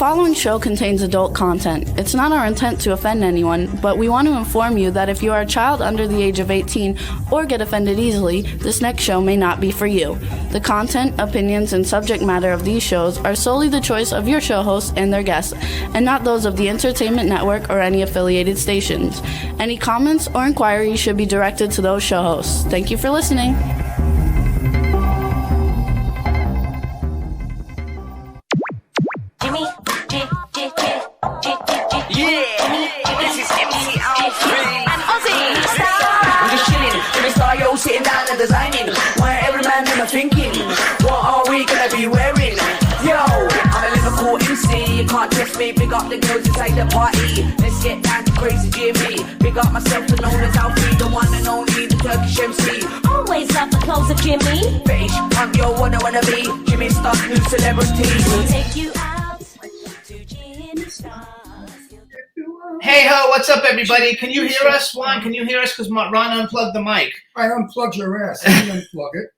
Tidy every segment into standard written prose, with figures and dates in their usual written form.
following show contains adult content. It's not our intent to offend anyone, but we want to inform you that if you are a child under the age of 18 or get offended easily, this next show may not be for you. The content, opinions, and subject matter of these shows are solely the choice of your show hosts and their guests, and not those of the Entertainment Network or any affiliated stations. Any comments or inquiries should be directed to those show hosts. Thank you for listening. Sitting down and designing, where every man in a thinking, what are we gonna be wearing? Yo, I'm a Liverpool MC, you can't test me. Big up the girls inside the party. Let's get down to crazy Jimmy. Big up myself and known as Alfie, the one and only, the Turkish MC. Always love the clothes of Jimmy. Bitch, I'm your wanna be. Jimmy Star's new celebrity. We'll take you out to Jimmy Star. Hey ho, what's up everybody? Can you hear us? Juan, can you hear us? Because Ron unplugged the mic. I unplugged your ass. I didn't unplug it.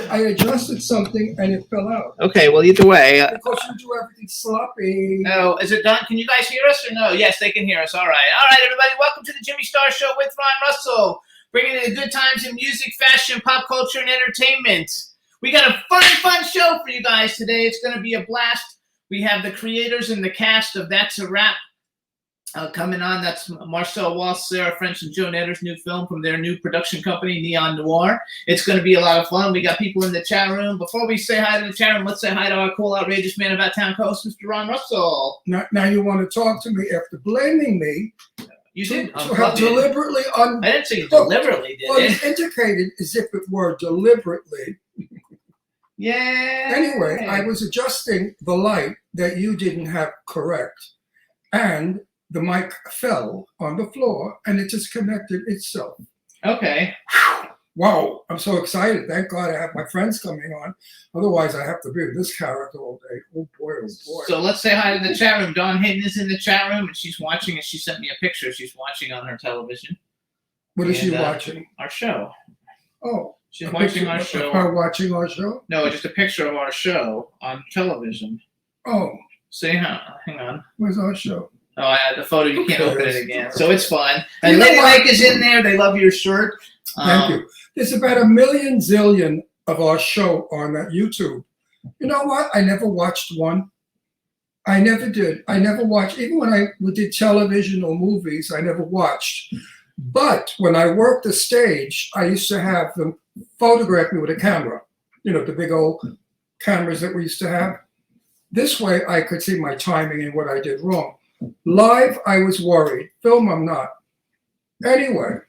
I adjusted something and it fell out. Okay, well either way. Because you do everything sloppy. No, is it done? Can you guys hear us or no? Yes, they can hear us. All right, everybody. Welcome to the Jimmy Star Show with Ron Russell. Bringing in the good times in music, fashion, pop culture, and entertainment. We got a fun show for you guys today. It's going to be a blast. We have the creators and the cast of That's a Wrap. Coming on, that's Marcel Walz, Sarah French, and Joe Knetter's new film from their new production company, Noir. It's going to be a lot of fun. We got people in the chat room. Before we say hi to the chat room, let's say hi to our cool, outrageous man about town co-host, Mr. Ron Russell. Now you want to talk to me after blaming me. You did. To have deliberately I didn't say you deliberately did it. It's indicated as if it were deliberately. Yeah. Anyway, I was adjusting the light that you didn't have correct. And the mic fell on the floor and it just connected itself. Okay. Wow, I'm so excited. Thank God I have my friends coming on. Otherwise, I have to be with this character all day. Oh boy, oh boy. So let's say hi to the chat room. Dawn Hinton is in the chat room and she's watching, and she sent me a picture. She's watching on her television. What is she watching? Our show. Oh. She's watching our show. Her watching our show? No, just a picture of our show on television. Oh. Say hi. Hang on. Where's our show? Oh, I had the photo. You can't open it again. So it's fun. And Lady Lake is in there. They love your shirt. Thank you. There's about a million zillion of our show on that YouTube. You know what? I never watched one. I never did. I never watched. Even when we did television or movies, I never watched. But when I worked the stage, I used to have them photograph me with a camera. You know, the big old cameras that we used to have. This way, I could see my timing and what I did wrong. Live, I was worried. Film, I'm not. Anyway,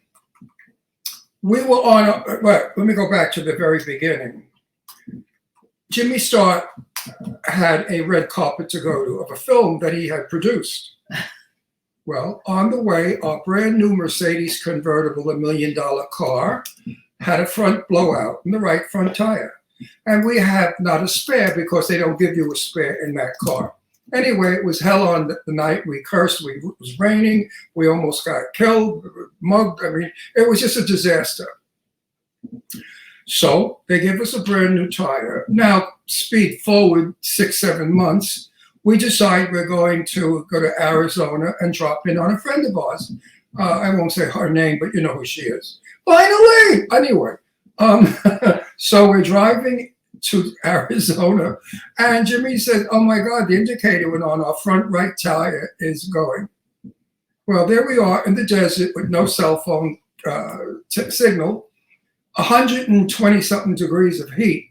we were on, let me go back to the very beginning. Jimmy Star had a red carpet to go to of a film that he had produced. Well, on the way, our brand new Mercedes convertible, $1 million car, had a front blowout in the right front tire. And we had not a spare because they don't give you a spare in that car. Anyway, it was hell on the night. We cursed. It was raining. We almost got killed, mugged. I mean, it was just a disaster. So they give us a brand new tire. Now, speed forward 6-7 months, we decide we're going to go to Arizona and drop in on a friend of ours. I won't say her name, but you know who she is. Finally! Anyway, so we're driving to Arizona, and Jimmy said, oh my God, the indicator went on, our front right tire is going. Well, there we are in the desert with no cell phone signal, 120 something degrees of heat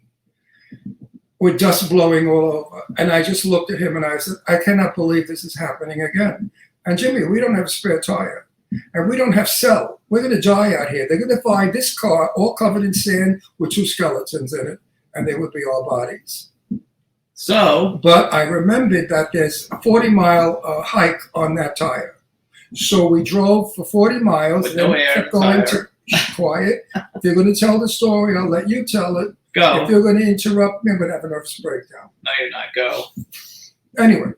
with dust blowing all over. And I just looked at him and I said, I cannot believe this is happening again. And Jimmy, we don't have a spare tire and we don't have cell. We're gonna die out here. They're gonna find this car all covered in sand with 2 skeletons in it, and they would be our bodies. So, but I remembered that there's a 40-mile hike on that tire. So we drove for 40 miles with no air, kept going to quiet. If you're going to tell the story, I'll let you tell it. Go. If you're going to interrupt me, I'm going to have a nervous breakdown. No, you're not. Go. Anyway,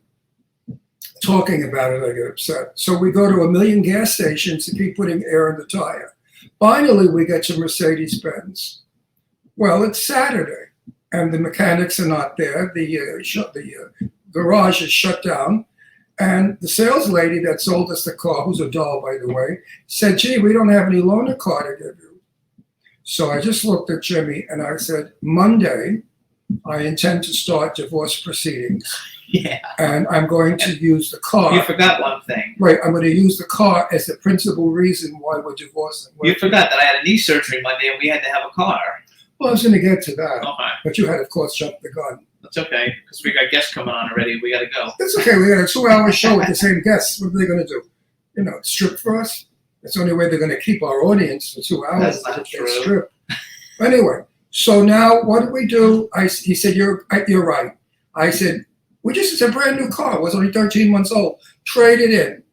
talking about it, I get upset. So we go to a million gas stations to keep putting air in the tire. Finally, we get to Mercedes-Benz. Well, it's Saturday, and the mechanics are not there. The garage is shut down. And the sales lady that sold us the car, who's a doll, by the way, said, gee, we don't have any loaner car to give you. So I just looked at Jimmy and I said, Monday, I intend to start divorce proceedings. Yeah. And I'm going to use the car. You forgot one thing. Right, I'm going to use the car as the principal reason why we're divorcing. You forgot that I had a knee surgery Monday and we had to have a car. Well, I was going to get to that. Okay. But you had, of course, jumped the gun. That's okay, because we got guests coming on already. We got to go. It's okay. We got a 2-hour show with the same guests. What are they going to do? You know, strip for us? That's the only way they're going to keep our audience for 2 hours. That's not if they true. strip. Anyway, so now what do we do? He said, you're right. I said, it's a brand new car. It was only 13 months old. Trade it in.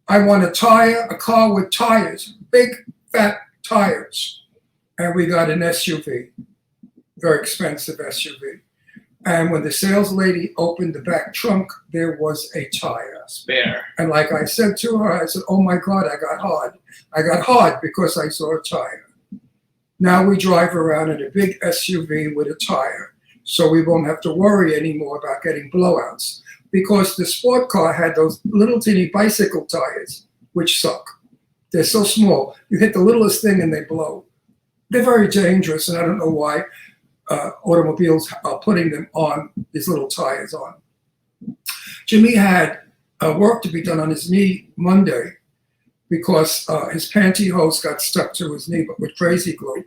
I want a car with tires, big, fat tires. And we got an SUV, very expensive SUV. And when the sales lady opened the back trunk, there was a tire. Spare. And like I said to her, I said, oh my God, I got hard. I got hard because I saw a tire. Now we drive around in a big SUV with a tire, so we won't have to worry anymore about getting blowouts, because the sport car had those little teeny bicycle tires, which suck. They're so small. You hit the littlest thing and they blow. They're very dangerous, and I don't know why automobiles are putting them on, these little tires on. Jimmy had work to be done on his knee Monday because his pantyhose got stuck to his knee, but with crazy glue.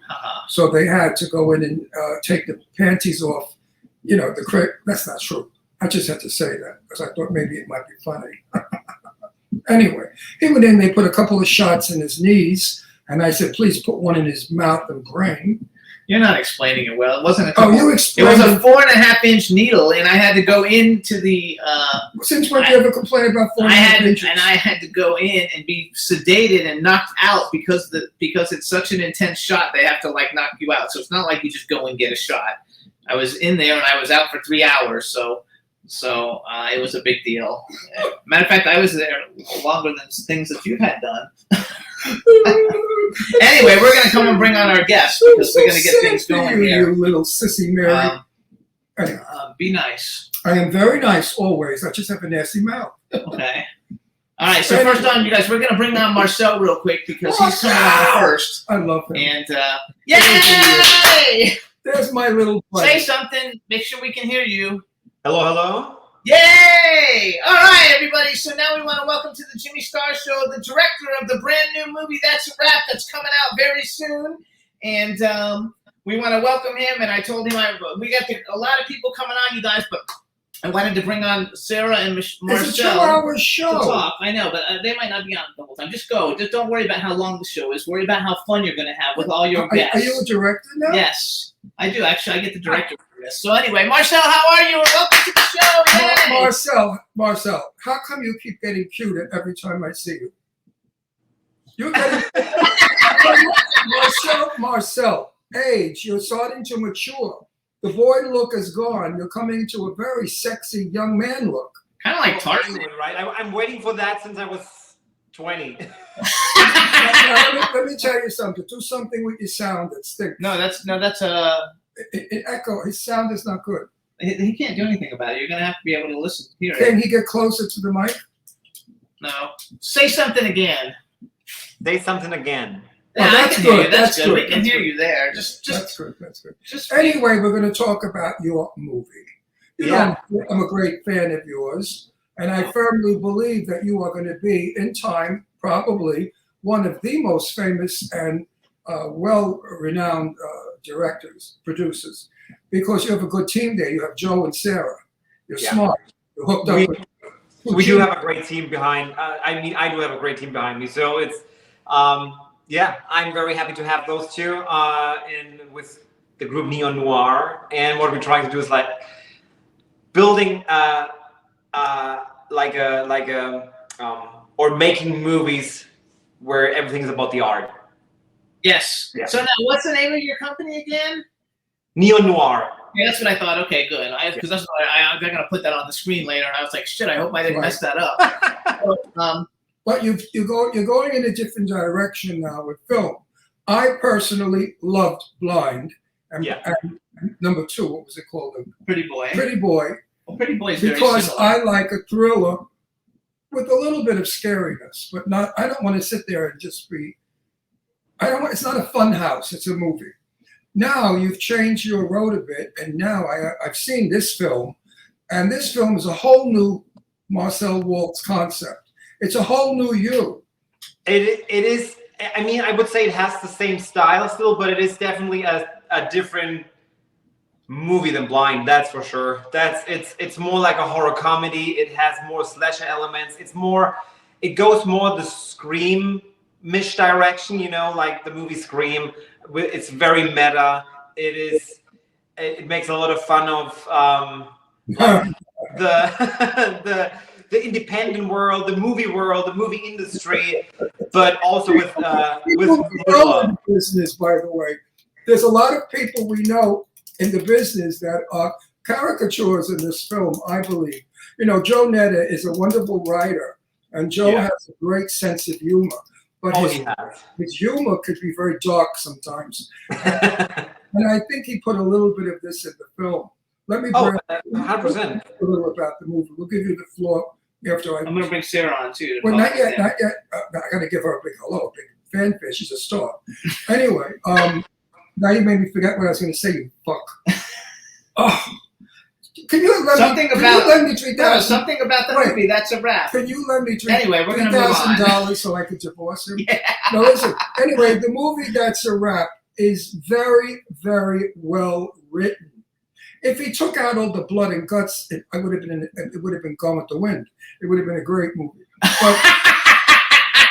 So they had to go in and take the panties off. You know, that's not true. I just had to say that because I thought maybe it might be funny. Anyway, he went in, they put a couple of shots in his knees, and I said, please put one in his mouth and brain. You're not explaining it well. It wasn't a Oh, you it explained was a 4.5-inch needle, and I had to go into the. Since when do you ever complain about 4.5 inches? And I had to go in and be sedated and knocked out because it's such an intense shot. They have to like knock you out. So it's not like you just go and get a shot. I was in there and I was out for 3 hours. So it was a big deal. Matter of fact, I was there longer than things that you've had done. Anyway, we're going to come and bring on our guests because we're going to get things going here. You little sissy Mary. Anyway, be nice. I am very nice always. I just have a nasty mouth. Okay. All right. So first on, you guys, we're going to bring on Marcel real quick because he's coming on first. I love him. And yay! There's my little buddy. Say something. Make sure we can hear you. Hello, hello. Yay! All right, everybody. So now we want to welcome to the Jimmy Star Show the director of the brand new movie That's a Wrap that's coming out very soon, and we want to welcome him. And I told him we got a lot of people coming on, you guys, but I wanted to bring on Sarah and Marcel. It's a 2-hour show. To talk. I know, but they might not be on the whole time. Just go. Just don't worry about how long the show is. Worry about how fun you're going to have with all your guests. Are you a director now? Yes, I do. Actually, I get the director for this. So anyway, Marcel, how are you? And welcome to the show. Yay! Marcel, how come you keep getting cuter every time I see you? You're getting Marcel, age, you're starting to mature. The boy look is gone. You're coming to a very sexy young man look. Kind of like Tarzan, right? I'm waiting for that since I was 20. Let me tell you something. Do something with your sound that stinks. No, that's It echo. His sound is not good. He can't do anything about it. You're gonna have to be able to listen. Hear it. Can he get closer to the mic? No. Say something again. Say something again. Oh, that's good. That's good. good. We can hear you there. Just That's good. That's good. Just Anyway, we're going to talk about your movie. You Yeah. know, I'm a great fan of yours, and I firmly believe that you are going to be, in time, probably one of the most famous and well-renowned directors, producers, because you have a good team there. You have Joe and Sarah. You're smart. You're hooked up with. We do have a great team behind. I do have a great team behind me. So it's, I'm very happy to have those two with the group Noir. And what we're trying to do is like building or making movies where everything is about the art. yes. Yeah. So now, what's the name of your company again? Noir. Yeah, that's what I thought. Okay, good. Because that's what I'm gonna put that on the screen later. And I was like, shit. I hope I didn't mess that up. So, But you're going in a different direction now with film. I personally loved Blind, and number 2, what was it called? Pretty Boy. Pretty Boy. Well, Pretty Boy is very because similar. I like a thriller with a little bit of scariness, but not. I don't want to sit there and just be. I don't want. It's not a fun house. It's a movie. Now you've changed your road a bit, and now I've seen this film, and this film is a whole new Marcel Walz concept. It's a whole new you. It is. I mean, I would say it has the same style still, but it is definitely a different movie than Blind. That's for sure. It's more like a horror comedy. It has more slasher elements. It goes more the Scream-ish direction, you know, like the movie Scream. It's very meta. It makes a lot of fun of the independent world, the movie industry, but also with business. By the way, there's a lot of people we know in the business that are caricatures in this film. I believe, you know, Joe Knetter is a wonderful writer, and Joe has a great sense of humor. But his humor could be very dark sometimes, and I think he put a little bit of this in the film. Let me bring 100%. a little about the movie. We'll give you the floor after I'm going to bring Sarah on too. Well, not yet. I got to give her a big hello, a big fanfare. She's a star. Anyway, now you made me forget what I was going to say. You fuck. Oh, can you let me $3,000? Something about the movie. That's a wrap. Can you let me Anyway, we're going to move on. $3,000 so I could divorce him? Yeah. No, listen. Anyway, the movie That's a Wrap is very, very well written. If he took out all the blood and guts, it would have been Gone with the Wind. It would have been a great movie. But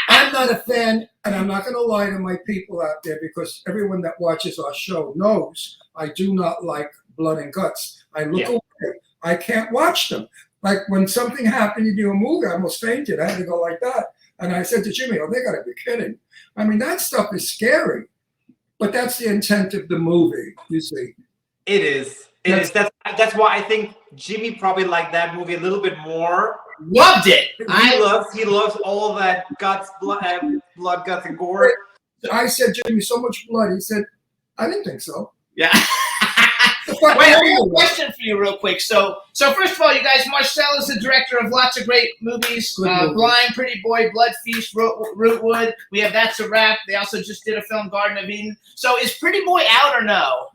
I'm not a fan, and I'm not going to lie to my people out there because everyone that watches our show knows I do not like blood and guts. I look away. I can't watch them. Like when something happened in a movie, I almost fainted. I had to go like that. And I said to Jimmy, "Oh, they got to be kidding." I mean, that stuff is scary. But that's the intent of the movie, you see. It is. That's why I think Jimmy probably liked that movie a little bit more. Loved it. He loves all that blood, guts, and gore. I said, "Jimmy, so much blood." He said, "I didn't think so." Yeah. Wait, I have a question for you real quick. So first of all, you guys, Marcel is the director of lots of great movies. Blind, Pretty Boy, Blood Feast, Rootwood. We have That's a Wrap. They also just did a film, Garden of Eden. So is Pretty Boy out or no?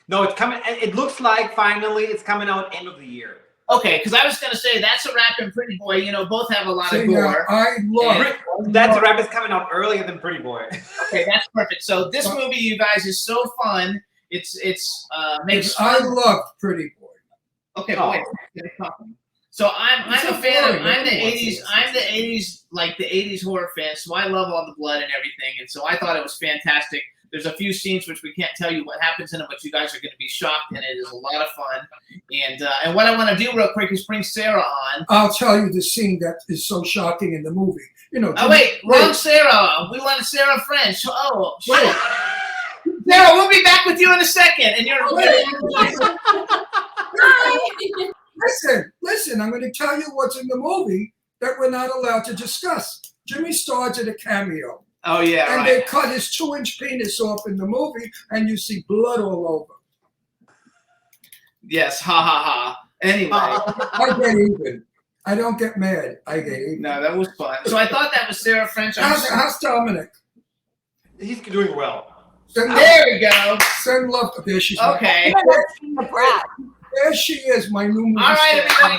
No, it's coming. It looks like finally it's coming out end of the year. Okay, because I was going to say That's a Wrap and Pretty Boy, you know, both have a lot of gore. I love That's a Wrap is coming out earlier than Pretty Boy. Okay, that's perfect. So this movie, you guys, is so fun. I love Pretty Boy. Okay, wait. So I'm a fan of I'm the 80s like the 80s horror fan. So I love all the blood and everything, and so I thought it was fantastic. There's a few scenes which we can't tell you what happens in it, but you guys are going to be shocked, and it is a lot of fun. And what I want to do real quick is bring Sarah on. I'll tell you the scene that is so shocking in the movie. You know. Wrong Sarah. We wanted Sarah French. Oh, wait. Sarah, we'll be back with you in a second. And you're Listen. I'm going to tell you what's in the movie that we're not allowed to discuss. Jimmy Starr did a cameo. Oh, yeah, and they cut his 2-inch penis off in the movie, and you see blood all over. Yes, ha, ha, ha. Anyway. I get even. I don't get mad. I get even. No, that was fun. So I thought that was Sarah French. How's Dominic? He's doing well. There we go. Send love to there. She's okay. There she is, my new movie. All right, everybody.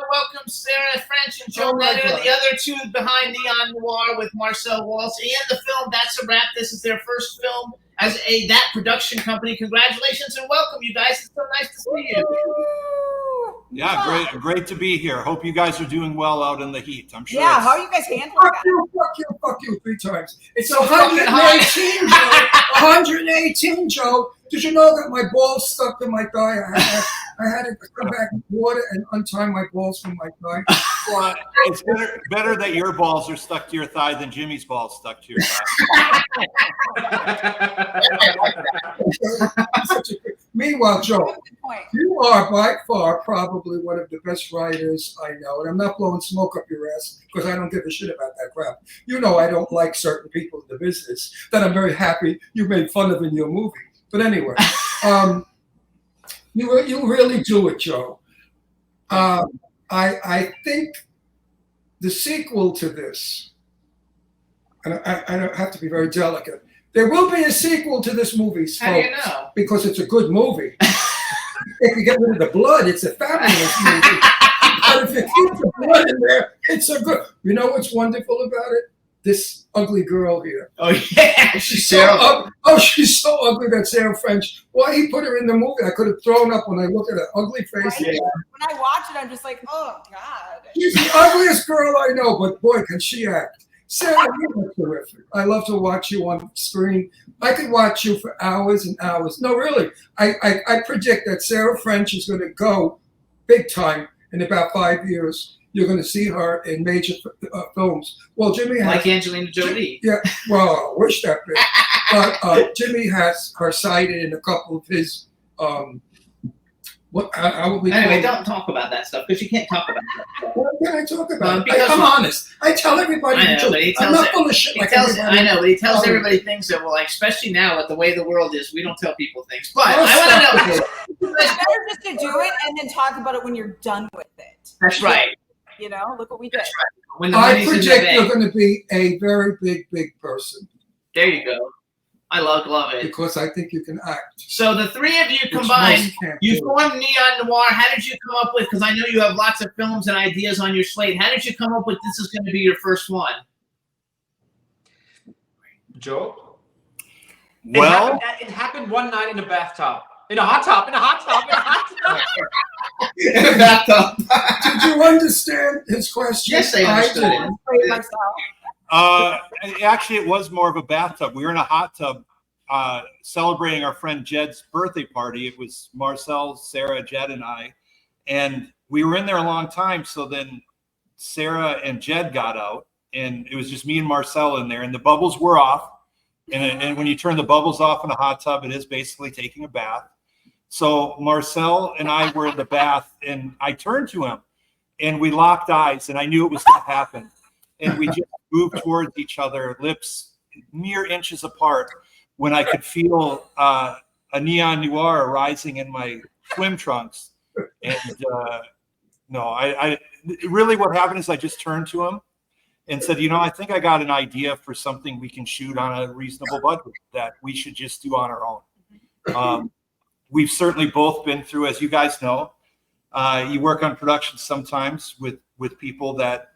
Welcome Sarah French and Joe Knetter, the other two behind Neon Noir with Marcel Walz, and the film That's a Wrap. This is their first film as that production company. Congratulations and welcome, you guys. It's so nice to see you. Yeah, great to be here. Hope you guys are doing well out in the heat. I'm sure. Yeah, how are you guys handling that? Fuck you 3 times. It's 118, Joe. 118, Joe. Did you know that my balls stuck to my thigh? I had to come back with water and untie my balls from my thigh. Well, it's better that your balls are stuck to your thigh than Jimmy's balls stuck to your thigh. Meanwhile, Joe, you are by far probably one of the best writers I know, and I'm not blowing smoke up your ass because I don't give a shit about that crap. You know I don't like certain people in the business that I'm very happy you made fun of in your movie. But anyway, you really do it, Joe. I think the sequel to this, and I don't have to be very delicate. There will be a sequel to this movie, folks, How do you know? because it's a good movie. If you get rid of the blood, it's a fabulous movie. But if you keep the blood in there, it's a good. You know what's wonderful about it? This ugly girl here. Oh yeah, she's So terrible. she's so ugly, that Sarah French. Why he put her in the movie? I could have thrown up when I look at her ugly face. Right? When I watch it, I'm just like, oh God. She's the ugliest girl I know, but boy, can she act. Sarah, you are terrific. I love to watch you on screen. I could watch you for hours and hours. No, really. I predict that Sarah French is going to go big time in about 5 years. You're going to see her in major films. Well, Jimmy has... Like Angelina Jolie. Yeah, well, I wish that bit. But Jimmy has her cited in a couple of his... how would we call Anyway, it? don't talk about that stuff because you can't talk about that stuff. What can I talk about? Because- I'm honest. I tell everybody I the know, truth. but he I'm tells not it- full of shit He like tells, everybody. I know, but he tells Oh. everybody things that will, like, especially now with the way the world is, we don't tell people things. But Oh, I want to know. It's better just to do it and then talk about it when you're done with it. That's right. You know, look what we did. When the I money's in the predict you're bank. going to be a very big person There you go. I love it. because I think you can act. So the three of you which combined, most can't you do. formed Neon Noir. How did you come up with? Because I know you have lots of films and ideas on your slate. How did you come up with this is going to be your first one? Joe? Well, it happened one night in a bathtub. In a hot tub. In a bathtub. Did you understand his question? Yes, I understood it. Great, Marcel. actually, it was more of a bathtub. We were in a hot tub celebrating our friend Jed's birthday party. It was Marcel, Sarah, Jed, and I. And we were in there a long time. So then Sarah and Jed got out, and it was just me and Marcel in there, and the bubbles were off. And when you turn the bubbles off in a hot tub, it is basically taking a bath. So Marcel and I were in the bath, and I turned to him, and we locked eyes, and I knew it was going to happen. And we just moved towards each other, lips mere inches apart, when I could feel a neon noir rising in my swim trunks. And no, I really what happened is I just turned to him and said, you know, I think I got an idea for something we can shoot on a reasonable budget that we should just do on our own. We've certainly both been through, as you guys know, you work on production sometimes with people that,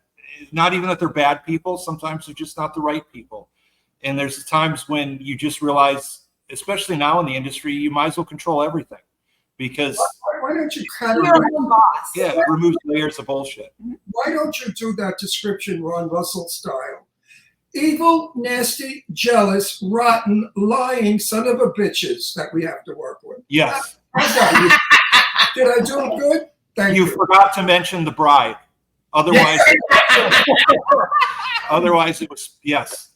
not even that they're bad people, sometimes they're just not the right people. And there's times when you just realize, especially now in the industry, you might as well control everything because Why don't you You're your own boss. yeah, it removes layers of bullshit. Why don't you do that description Ron Russell style? Evil, nasty, jealous, rotten, lying son of a bitches that we have to work with. Yes. How's that? Did I do it good? Thank You you. forgot to mention the bride. Otherwise, otherwise it was yes.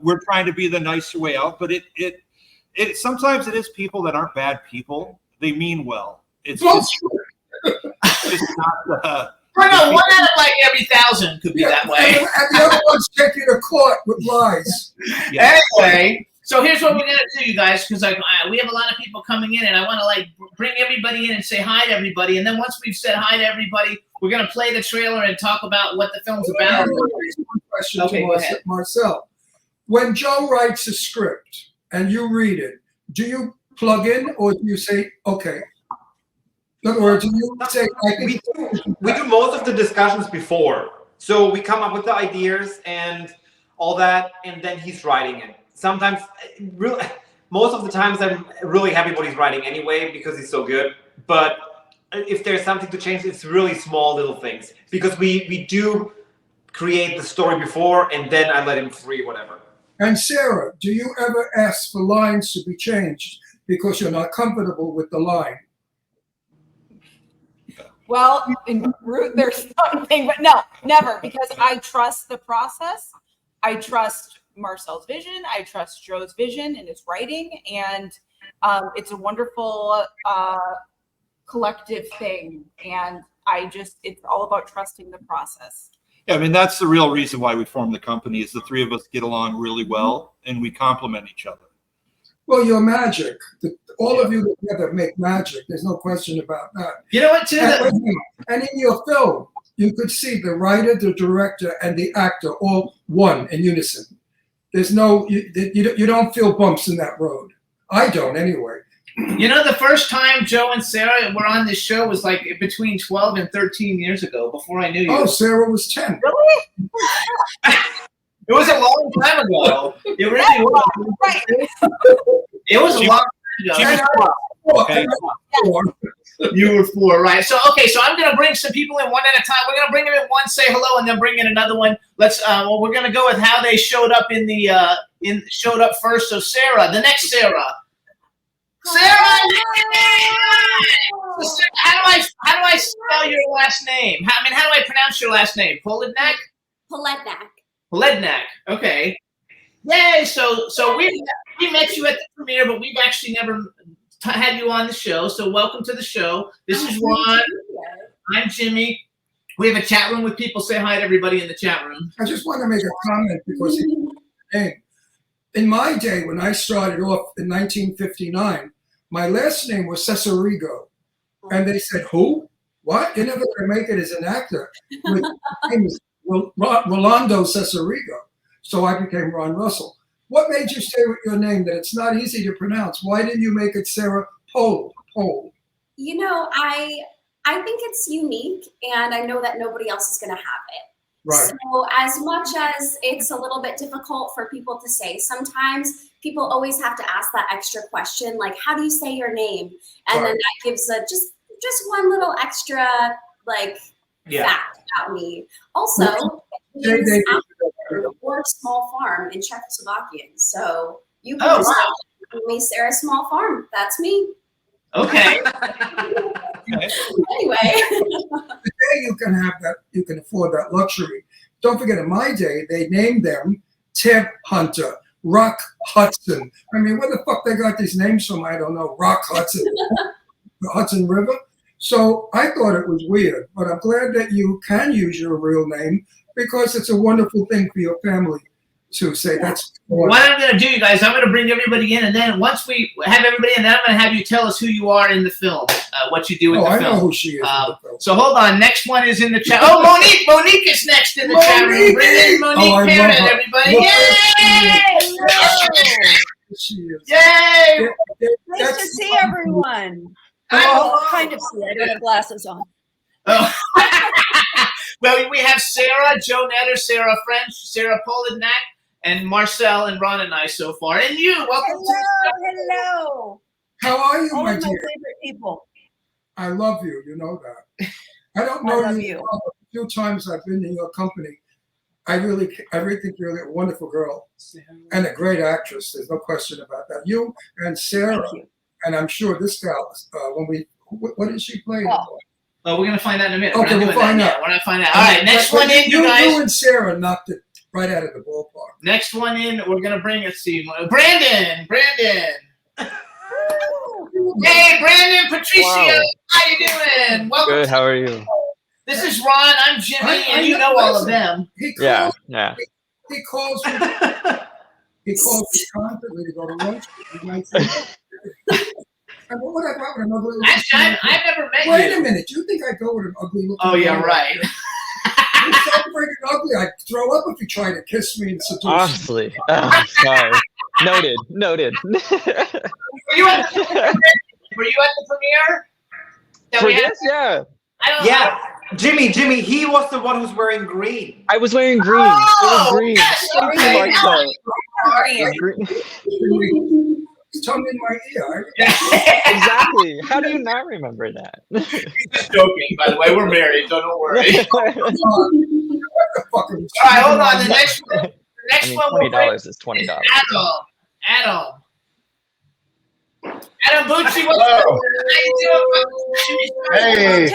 We're trying to be the nicer way out, but it sometimes it is people that aren't bad people. They mean well. It's just not. I know, 1 out of like every 1,000 could be that way. And the other ones take you to court with lies. Yeah. Anyway, so here's what we're gonna do, you guys, because we have a lot of people coming in, and I want to like bring everybody in and say hi to everybody, and then once we've said hi to everybody, we're gonna play the trailer and talk about what the film's about. One question Okay, to go ahead. Marcel. When Joe writes a script and you read it, do you plug in or do you say, okay? In other words, do you say, I think We do most of the discussions before. So we come up with the ideas and all that, and then he's writing it. Sometimes, really, most of the times I'm really happy what he's writing anyway because he's so good. But if there's something to change, it's really small little things. Because we do create the story before, and then I let him free, whatever. And Sarah, do you ever ask for lines to be changed because you're not comfortable with the line? Well, in root, there's something, but no, never, because I trust the process. I trust Marcel's vision. I trust Joe's vision and his writing, and it's a wonderful collective thing. And it's all about trusting the process. Yeah, I mean that's the real reason why we formed the company. Is the three of us get along really well and we complement each other. Well, you're magic. All of you together make magic. There's no question about that. You know what, too? And in your film, you could see the writer, the director, and the actor all one in unison. There's no, you don't feel bumps in that road. I don't, anyway. You know, the first time Joe and Sarah were on this show was like between 12 and 13 years ago, before I knew you. Oh, Sarah was 10. Really? It was a long time ago. It really was. Right. It was a long time ago. Okay. You were 4, right? So okay, so I'm gonna bring some people in one at a time. We're gonna bring them in one, say hello, and then bring in another one. Let's. Well, we're gonna go with how they showed up in the showed up first. So Sarah, the next Sarah. Sarah, how do I spell your last name? How do I pronounce your last name? Polednak. Polednak. Polednak. Okay. Yay! So we met you at the premiere, but we've actually never had you on the show. So welcome to the show. This is Ron. I'm Jimmy. We have a chat room with people. Say hi to everybody in the chat room. I just want to make a comment because in my day, when I started off in 1959, my last name was Cesarigo. And they said, who? What? You're never going to make it as an actor. My name is Rolando Cesarigo. So I became Ron Russell. What made you say with your name that it's not easy to pronounce? Why didn't you make it Sarah Pole? You know, I think it's unique, and I know that nobody else is going to have it. Right. So as much as it's a little bit difficult for people to say, sometimes people always have to ask that extra question, like, how do you say your name? And then that gives a just one little extra fact about me. Also, or small farm in Czechoslovakian. So you can just call me Sarah Small Farm. That's me. Okay. Anyway. Today you can have that, you can afford that luxury. Don't forget, in my day, they named them Ted Hunter, Rock Hudson. I mean, where the fuck they got these names from? I don't know. Rock Hudson, the Hudson River. So I thought it was weird, but I'm glad that you can use your real name because it's a wonderful thing for your family to say. That's what I'm going to do, you guys. I'm going to bring everybody in, and then once we have everybody in, then I'm going to have you tell us who you are in the film, what you do in the film. I know who she is in the film. So hold on. Next one is in the chat. Oh, Monique! Monique is next in the chat room. Bring in Monique Parent, everybody. Yay! Yay! Nice to see everyone. Well, kind of see. I don't have glasses on. Oh. Well, we have Sarah, Joe Knetter, Sarah French, Sarah Polednak, and Marcel and Ron and I so far. And you, welcome to the Hello. How are you, All my of my dear? favorite people. I love you. You know that. I don't know you. Well, but a few times I've been in your company. I really think you're a wonderful girl and a great actress. There's no question about that. You and Sarah, and I'm sure this gal. What did she play? Well, we're going to find out in a minute. Okay, we'll find out. We're going to find out. All right, next one in, you guys. You and Sarah knocked it right out of the ballpark. Next one in, we're going to bring, let's see, Brandon. Hey, Brandon, Patricio. Wow. How you doing? Welcome. Good, how are you? This is Ron. I'm Jimmy, and you know all of them. He Yeah. calls me constantly to go to lunch. And what would I want with an ugly looking? Actually, I've never met you. Wait a minute. You think I go with an ugly looking? Oh, yeah, right. You're so freaking ugly. I'd throw up if you try to kiss me and seduce me. Honestly. Oh, sorry. Noted. Were you at the premiere? For this, yeah. Yeah. Jimmy, he was the one who's wearing green. I was wearing green. It was green. Yes, Green. Tongue in my ear. Exactly. How do you not remember that? He's just joking, by the way. We're married, so don't worry. All right, hold on. The next one. $20 is $20. Adam Bucci, what's up? How you doing? Hey.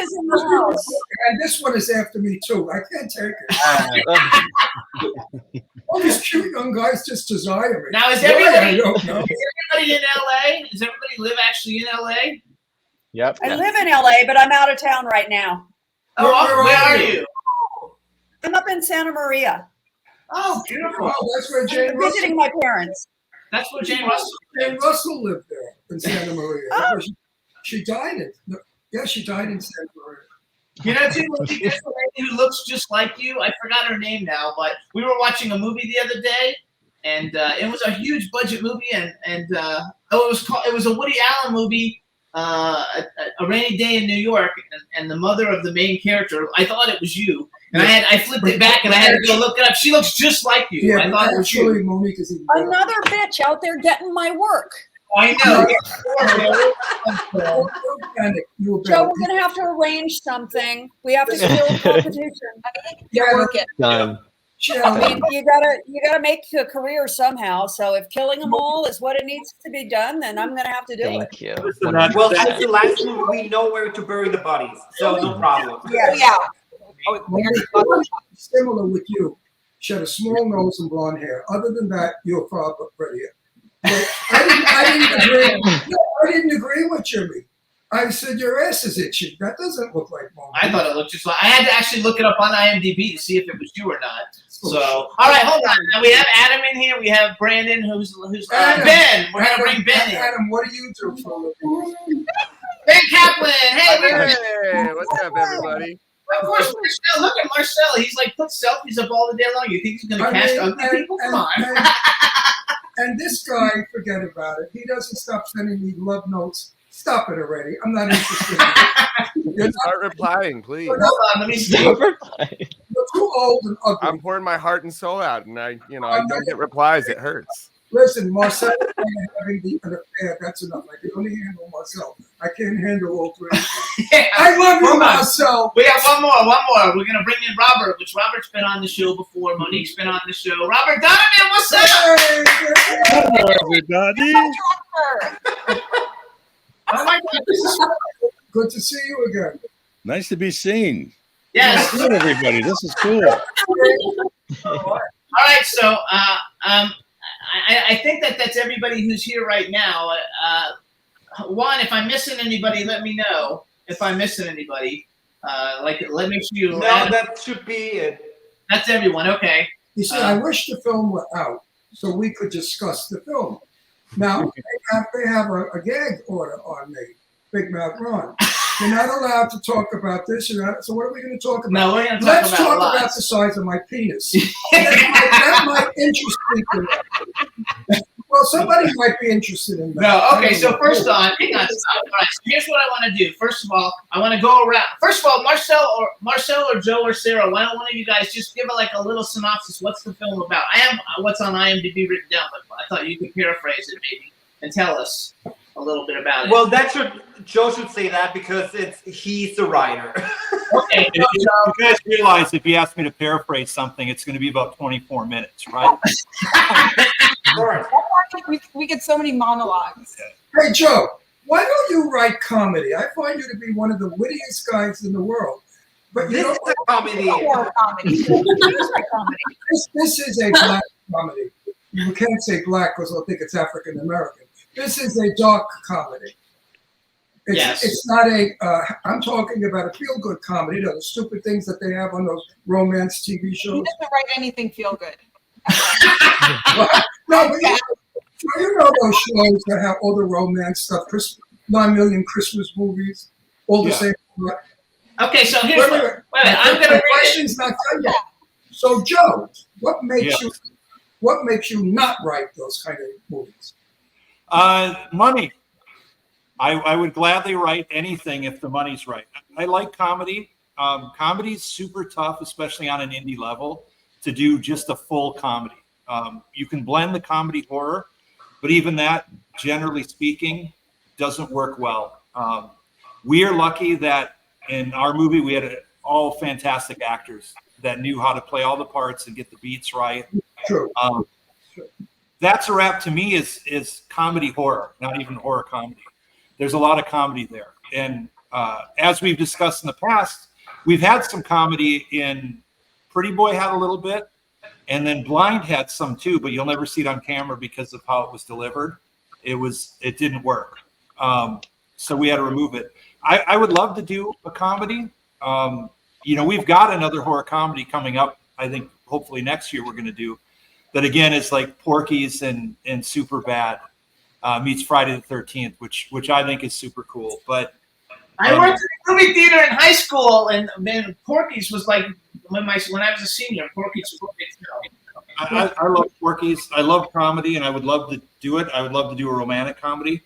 And this one is after me too. I can't take it. All these cute young guys just desire me. Now, is everybody in LA? Does everybody live actually in LA? Yep. I live in LA, but I'm out of town right now. Oh, where are you? I'm up in Santa Maria. Oh, beautiful. Oh, that's where Jane I'm visiting my parents. That's where Jane Russell. Jane Russell lived there in Santa Maria. She died in. Yeah, she died in Santa Maria. You know, too, there's a lady who looks just like you. I forgot her name now, but we were watching a movie the other day, and it was a huge budget movie, it was a Woody Allen movie, a Rainy Day in New York, and the mother of the main character. I thought it was you, and I flipped it back, and I had to go look it up. She looks just like you. Yeah, I thought it was you. Monique is even Another bitch out there getting my work. I know. Joe, we're gonna have to arrange something. We have to build competition. You're working. Done. I mean, you gotta make a career somehow. So if killing them all is what it needs to be done, then I'm gonna have to do it. Thank you. Well, since the last movie, we know where to bury the bodies, so no problem. Yeah. Similar with you. She had a small nose and blonde hair. Other than that, you're far prettier. I didn't agree with Jimmy. I said your ass is itchy. That doesn't look like Monique. I thought it looked just like. I had to actually look it up on IMDb to see if it was you or not. So, all right, hold on. Now we have Adam in here. We have Brandon, who's Adam, Ben. We're gonna bring Ben in. Adam, what do you do for a living? Ben Kaplan. Hey, Hey, what's up, everybody? of course, Marcel. Look at Marcel. He's like put selfies up all the day long. You think he's gonna cast ugly people? Come on. And this guy, forget about it. He doesn't stop sending me love notes. Stop it already. I'm not interested. Start replying, please. Hold on, let me see. You're too old and ugly. I'm pouring my heart and soul out, and I don't get replies. It hurts. Listen, Marcel having an affair, that's enough. I can only handle Marcel. I can't handle all three. I love you, Marcel. We have one more. We're going to bring in Robert, which Robert's been on the show before. Monique's been on the show. Robert Donavan, what's up? Hello, everybody. Oh my God, this is good to see you again. Nice to be seen. Yes. Good, everybody. This is cool. All right, so I think that's everybody who's here right now. Juan, if I'm missing anybody, let me know. If I'm missing anybody, let me see you. No, that should be it. That's everyone. Okay. You see, I wish the film were out so we could discuss the film. Now they have a gag order on me, Big Mouth Ron. You're not allowed to talk about this. So what are we going to talk about? No, we're going to Let's talk about the size of my penis. that might interest people. Well, somebody might be interested in that. No, okay. So first on, hang on. All right. So here's what I want to do. First of all, I want to go around. First of all, Marcel or Joe or Sarah, why don't one of you guys just give a little synopsis? What's the film about? I have what's on IMDb written down, but I thought you could paraphrase it maybe and tell us a little bit about it. Well, Joe should say that because he's the writer. Okay. You guys realize if you ask me to paraphrase something, it's going to be about 24 minutes, right? We get so many monologues. Hey, Joe, why don't you write comedy? I find you to be one of the wittiest guys in the world. But This is a comedy. This is a black comedy. You can't say black because they'll think it's African American. This is a dark comedy. It's not I'm talking about a feel-good comedy. The stupid things that they have on those romance TV shows. He doesn't write anything feel good. No, but you know those shows that have all the romance stuff, 9 million Christmas movies, all the same. Okay, so here's wait, I'm going to read question's not done yet. So, Joe, what makes you not write those kind of movies? Money. I would gladly write anything if the money's right. I like comedy. Comedy's super tough, especially on an indie level, to do just a full comedy. You can blend the comedy horror, but even that, generally speaking, doesn't work well. We are lucky that in our movie, we had all fantastic actors that knew how to play all the parts and get the beats right. True. That's a wrap to me is comedy horror, not even horror comedy. There's a lot of comedy there. And as we've discussed in the past, we've had some comedy in Pretty Boy had a little bit, and then Blind had some too, but you'll never see it on camera because of how it was delivered. It didn't work. So we had to remove it. I would love to do a comedy. We've got another horror comedy coming up. I think hopefully next year we're going to do. that again is like Porky's and Superbad meets Friday the 13th, which I think is super cool. But I worked in a movie theater in high school, and man, Porky's was like when I was a senior. Porky's was big. I love Porky's. I love comedy, and I would love to do it. I would love to do a romantic comedy.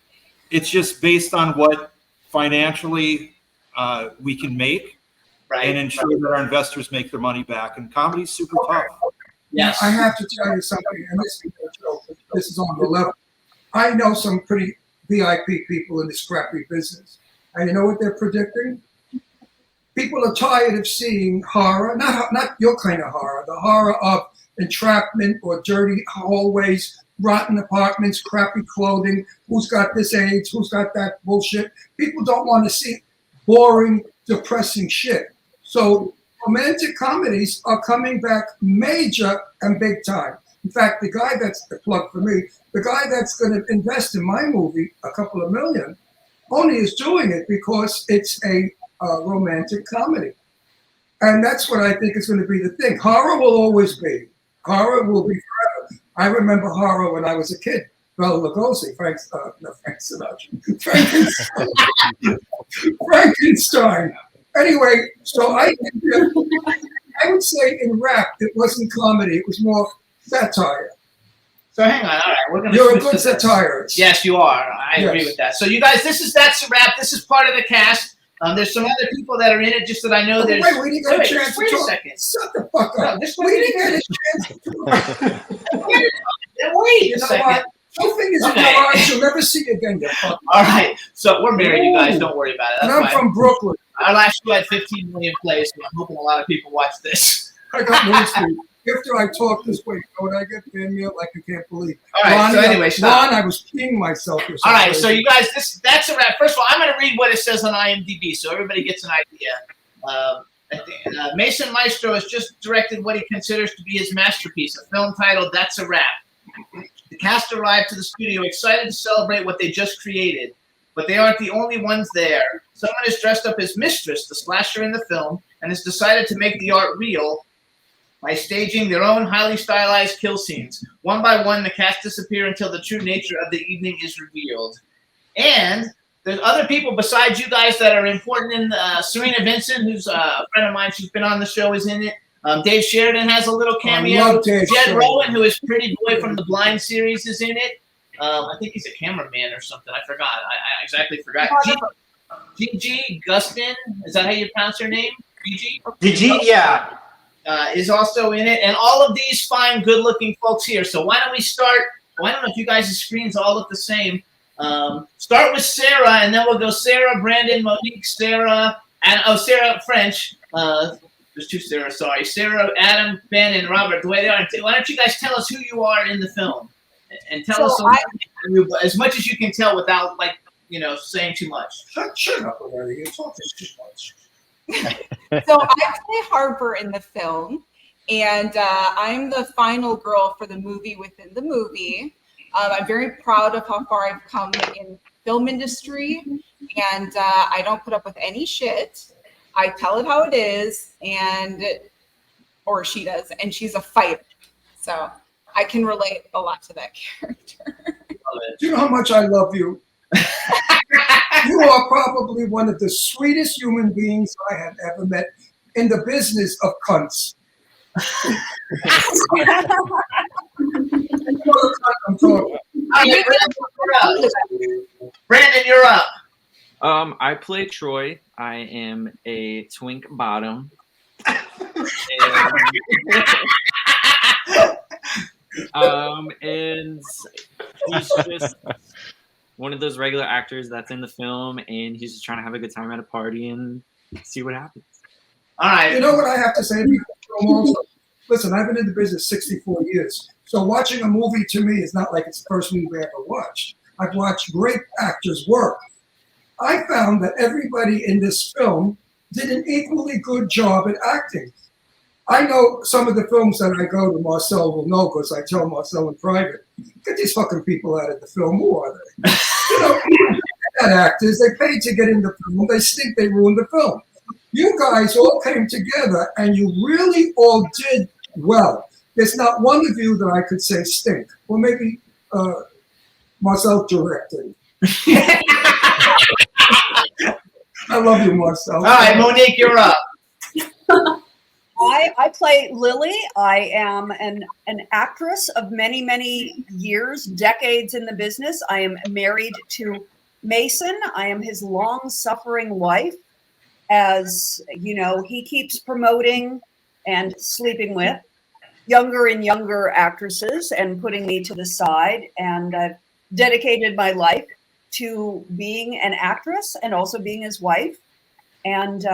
It's just based on what financially we can make, and ensure that our investors make their money back. And comedy's super tough. Yes. I have to tell you something, and this is on the level. I know some pretty VIP people in this crappy business. And you know what they're predicting? People are tired of seeing horror, not your kind of horror, the horror of entrapment or dirty hallways, rotten apartments, crappy clothing, who's got this AIDS, who's got that bullshit. People don't want to see boring, depressing shit. So romantic comedies are coming back major and big time. In fact, the guy that's the plug for me, the guy that's going to invest in my movie, a couple of million, only is doing it because it's a romantic comedy. And that's what I think is going to be the thing. Horror will always be. Horror will be forever. I remember horror when I was a kid. Bela Lugosi, Frank Sinatra. Frankenstein. Anyway, so I would say in rap, it wasn't comedy. It was more satire. So hang on, all right, we're gonna. You're a good satirist. Yes, you are. I agree with that. So you guys, that's a wrap. This is part of the cast. There's some other people that are in it. Just that I know there's. Wait, we didn't get a chance wait to a talk. second. Shut the fuck up. No, we didn't get a chance to talk. Wait a second. Something is in your eyes. You'll never see again. You fuck. All right, so we're married, you guys. Don't worry about it. And I'm from Brooklyn. Our last show had 15 million plays, so I'm hoping a lot of people watch this. I got news for you. After I talk this way, you know what I get? Fan mail like you can't believe. All right, so anyway, Ron, I was peeing myself. All right, so you guys, that's a wrap. First of all, I'm going to read what it says on IMDb so everybody gets an idea. Mason Maestro has just directed what he considers to be his masterpiece, a film titled That's a Wrap. The cast arrived to the studio excited to celebrate what they just created, but they aren't the only ones there. Someone is dressed up as Mistress, the slasher in the film, and has decided to make the art real by staging their own highly stylized kill scenes. One by one, the cast disappear until the true nature of the evening is revealed. And there's other people besides you guys that are important in Serena Vincent, who's a friend of mine. She's been on the show, is in it. Dave Sheridan has a little cameo. I love Dave Jed Sheridan. Rowan, who is Pretty Boy from the Blind series, is in it. I think he's a cameraman or something. I forgot. I exactly forgot. Gigi Gustin, is that how you pronounce her name? Gigi? Gigi, yeah. Is also in it. And all of these fine, good-looking folks here. So why don't we start? Well, I don't know if you guys' screens all look the same. Start with Sarah, and then we'll go Sarah, Brandon, Monique, Sarah, and Sarah French. There's two Sarah, sorry. Sarah, Adam, Ben, and Robert. The way they are. Why don't you guys tell us who you are in the film? And tell us as much as you can tell without, saying too much. Shut up already. You're talking too much. So I play Harper in the film, and I'm the final girl for the movie within the movie. I'm very proud of how far I've come in film industry, and I don't put up with any shit. I tell it how it is, or she does, and she's a fighter. So I can relate a lot to that character. Do you know how much I love you? You are probably one of the sweetest human beings I have ever met in the business of cunts. I'm talking. Brandon, you're up. I play Troy. I am a twink bottom. And he's just one of those regular actors that's in the film, and he's just trying to have a good time at a party and see what happens. All right. You know what I have to say? Listen, I've been in the business 64 years. So watching a movie to me is not like it's the first movie I ever watched. I've watched great actors work. I found that everybody in this film did an equally good job at acting. I know some of the films that I go to, Marcel will know because I tell Marcel in private, get these fucking people out of the film. Who are they? They're not actors. They paid to get in the film. They stink. They ruined the film. You guys all came together and you really all did well. There's not one of you that I could say stink. Well, maybe Marcel directing. I love you, Marcel. All right, Monique, you're up. I play Lily. I am an actress of many, many years, decades in the business. I am married to Mason. I am his long-suffering wife. As you know, he keeps promoting and sleeping with younger and younger actresses and putting me to the side. And I've dedicated my life to being an actress and also being his wife. And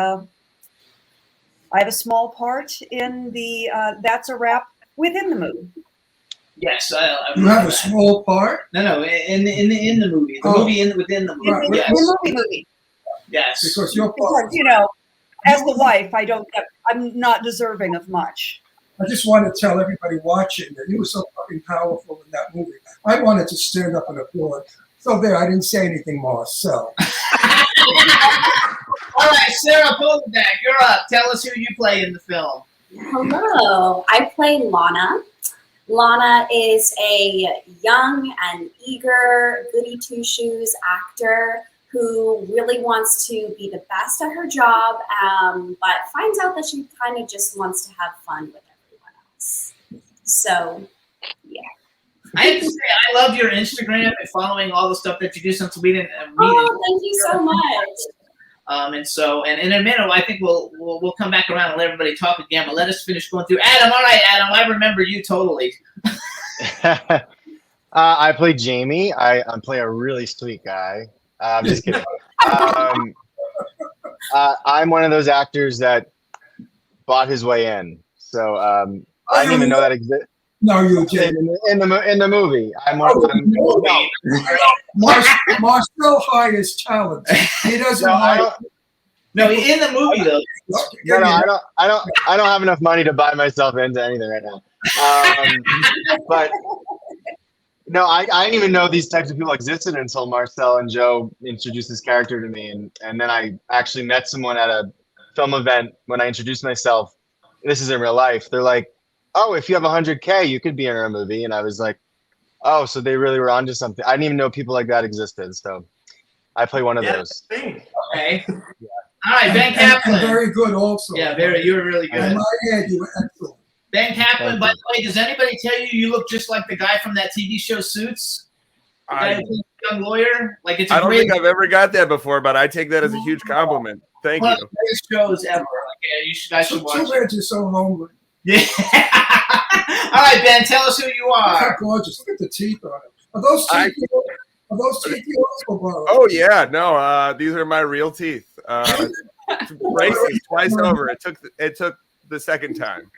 I have a small part in the That's a Wrap within the movie. Yes, You have a small part? No, in the movie. The movie within the movie. Right. In Yes. the movie. Yes. Because your part. Because, you know, as the wife, I'm not deserving of much. I just want to tell everybody watching that you were so fucking powerful in that movie. I wanted to stand up and applaud. So there, I didn't say anything, Marcel. All right, Sarah Polednak, you're up. Tell us who you play in the film. Hello, I play Lana. Lana is a young and eager goody two-shoes actor who really wants to be the best at her job, but finds out that she kind of just wants to have fun with everyone else. So, yeah. I have to say, I love your Instagram and following all the stuff that you do since we didn't meet. Oh, thank you so much. And in a minute, I think we'll come back around and let everybody talk again. But let us finish going through. Adam, all right, Adam, I remember you totally. I play Jamie. I play a really sweet guy. I'm just kidding. I'm one of those actors that bought his way in. So I didn't even know that existed. No, you did. In the movie. Marcel hires talent. He doesn't hire. No, in the movie though. No, I don't have enough money to buy myself into anything right now. But no, I didn't even know these types of people existed until Marcel and Joe introduced this character to me, and then I actually met someone at a film event when I introduced myself. This is in real life. They're like, "Oh, if you have 100K, you could be in our movie." And I was like, "Oh, so they really were onto something." I didn't even know people like that existed. So I play one of those. Okay. All right, Ben Kaplan. And very good also. Yeah, you were really good. In my head, you were excellent. Ben Kaplan, by the way, does anybody tell you look just like the guy from that TV show Suits? The guy who plays the young lawyer? Like it's I don't think I've ever got that before, but I take that as a huge compliment. Thank one you. of the greatest shows ever. Like, yeah, you guys should watch Too it. bad you're so lonely. Yeah. All right, Ben, tell us who you are. How gorgeous. Look at the teeth on it. Are those teeth you also borrowed? Oh yeah, no, these are my real teeth. Braces twice over. It took the second time.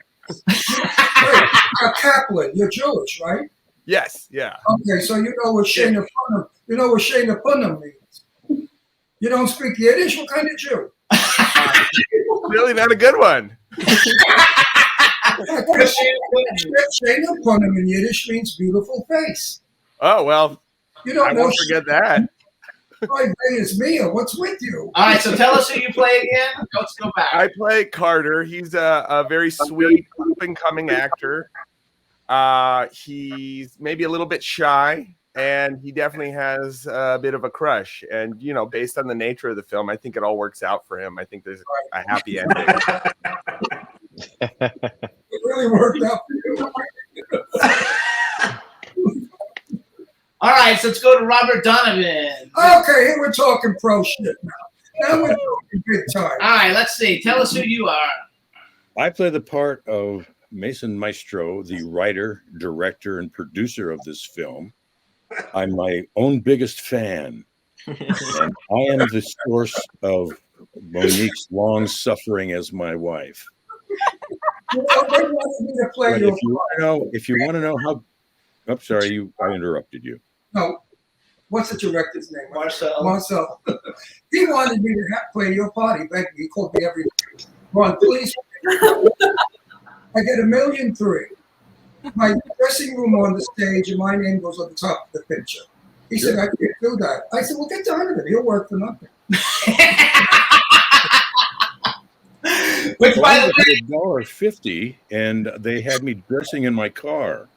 Kaplan, you're Jewish, right? Yes, yeah. Okay, so you know what Shana Punim, means. You don't speak Yiddish? What kind of Jew? Really not a good one. Shana Punim in Yiddish means beautiful face. Oh well, I won't forget that. It's Mia. What's with you? All right, so tell us who you play again. Let's go back. I play Carter. He's a very sweet, up-and-coming actor. He's maybe a little bit shy, and he definitely has a bit of a crush. And, based on the nature of the film, I think it all works out for him. I think there's a happy ending. It really worked out for you. All right, so let's go to Robert Donavan. Okay, here we're talking pro shit now. Now we're talking big time. All right, let's see. Tell us who you are. I play the part of Mason Maestro, the writer, director, and producer of this film. I'm my own biggest fan. And I am the source of Monique's long suffering as my wife. But if you want to know how, I'm sorry, I interrupted you. No, what's the director's name? Marcel. He wanted me to play your party. He called me every day. Ron, please. I get $1,000,003. My dressing room on the stage, and my name goes on the top of the picture. He said, I can't do that. I said, well, get down with it. He'll work for nothing. Which, by the way, $1.50, and they had me dressing in my car.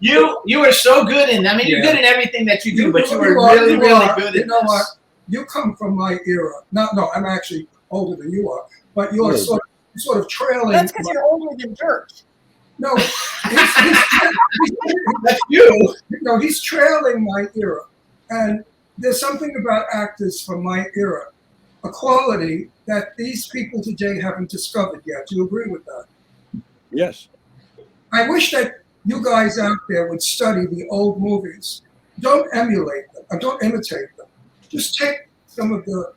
You are so good in. I mean, you're good in everything that you do, but you are really good in. You know what? You come from my era. No, I'm actually older than you are, but you're sort of trailing. That's because you're older than dirt. No, that's you. No, he's trailing my era, and there's something about actors from my era, a quality that these people today haven't discovered yet. Do you agree with that? Yes. I wish that you guys out there would study the old movies. Don't emulate them. Don't imitate them. Just take some of the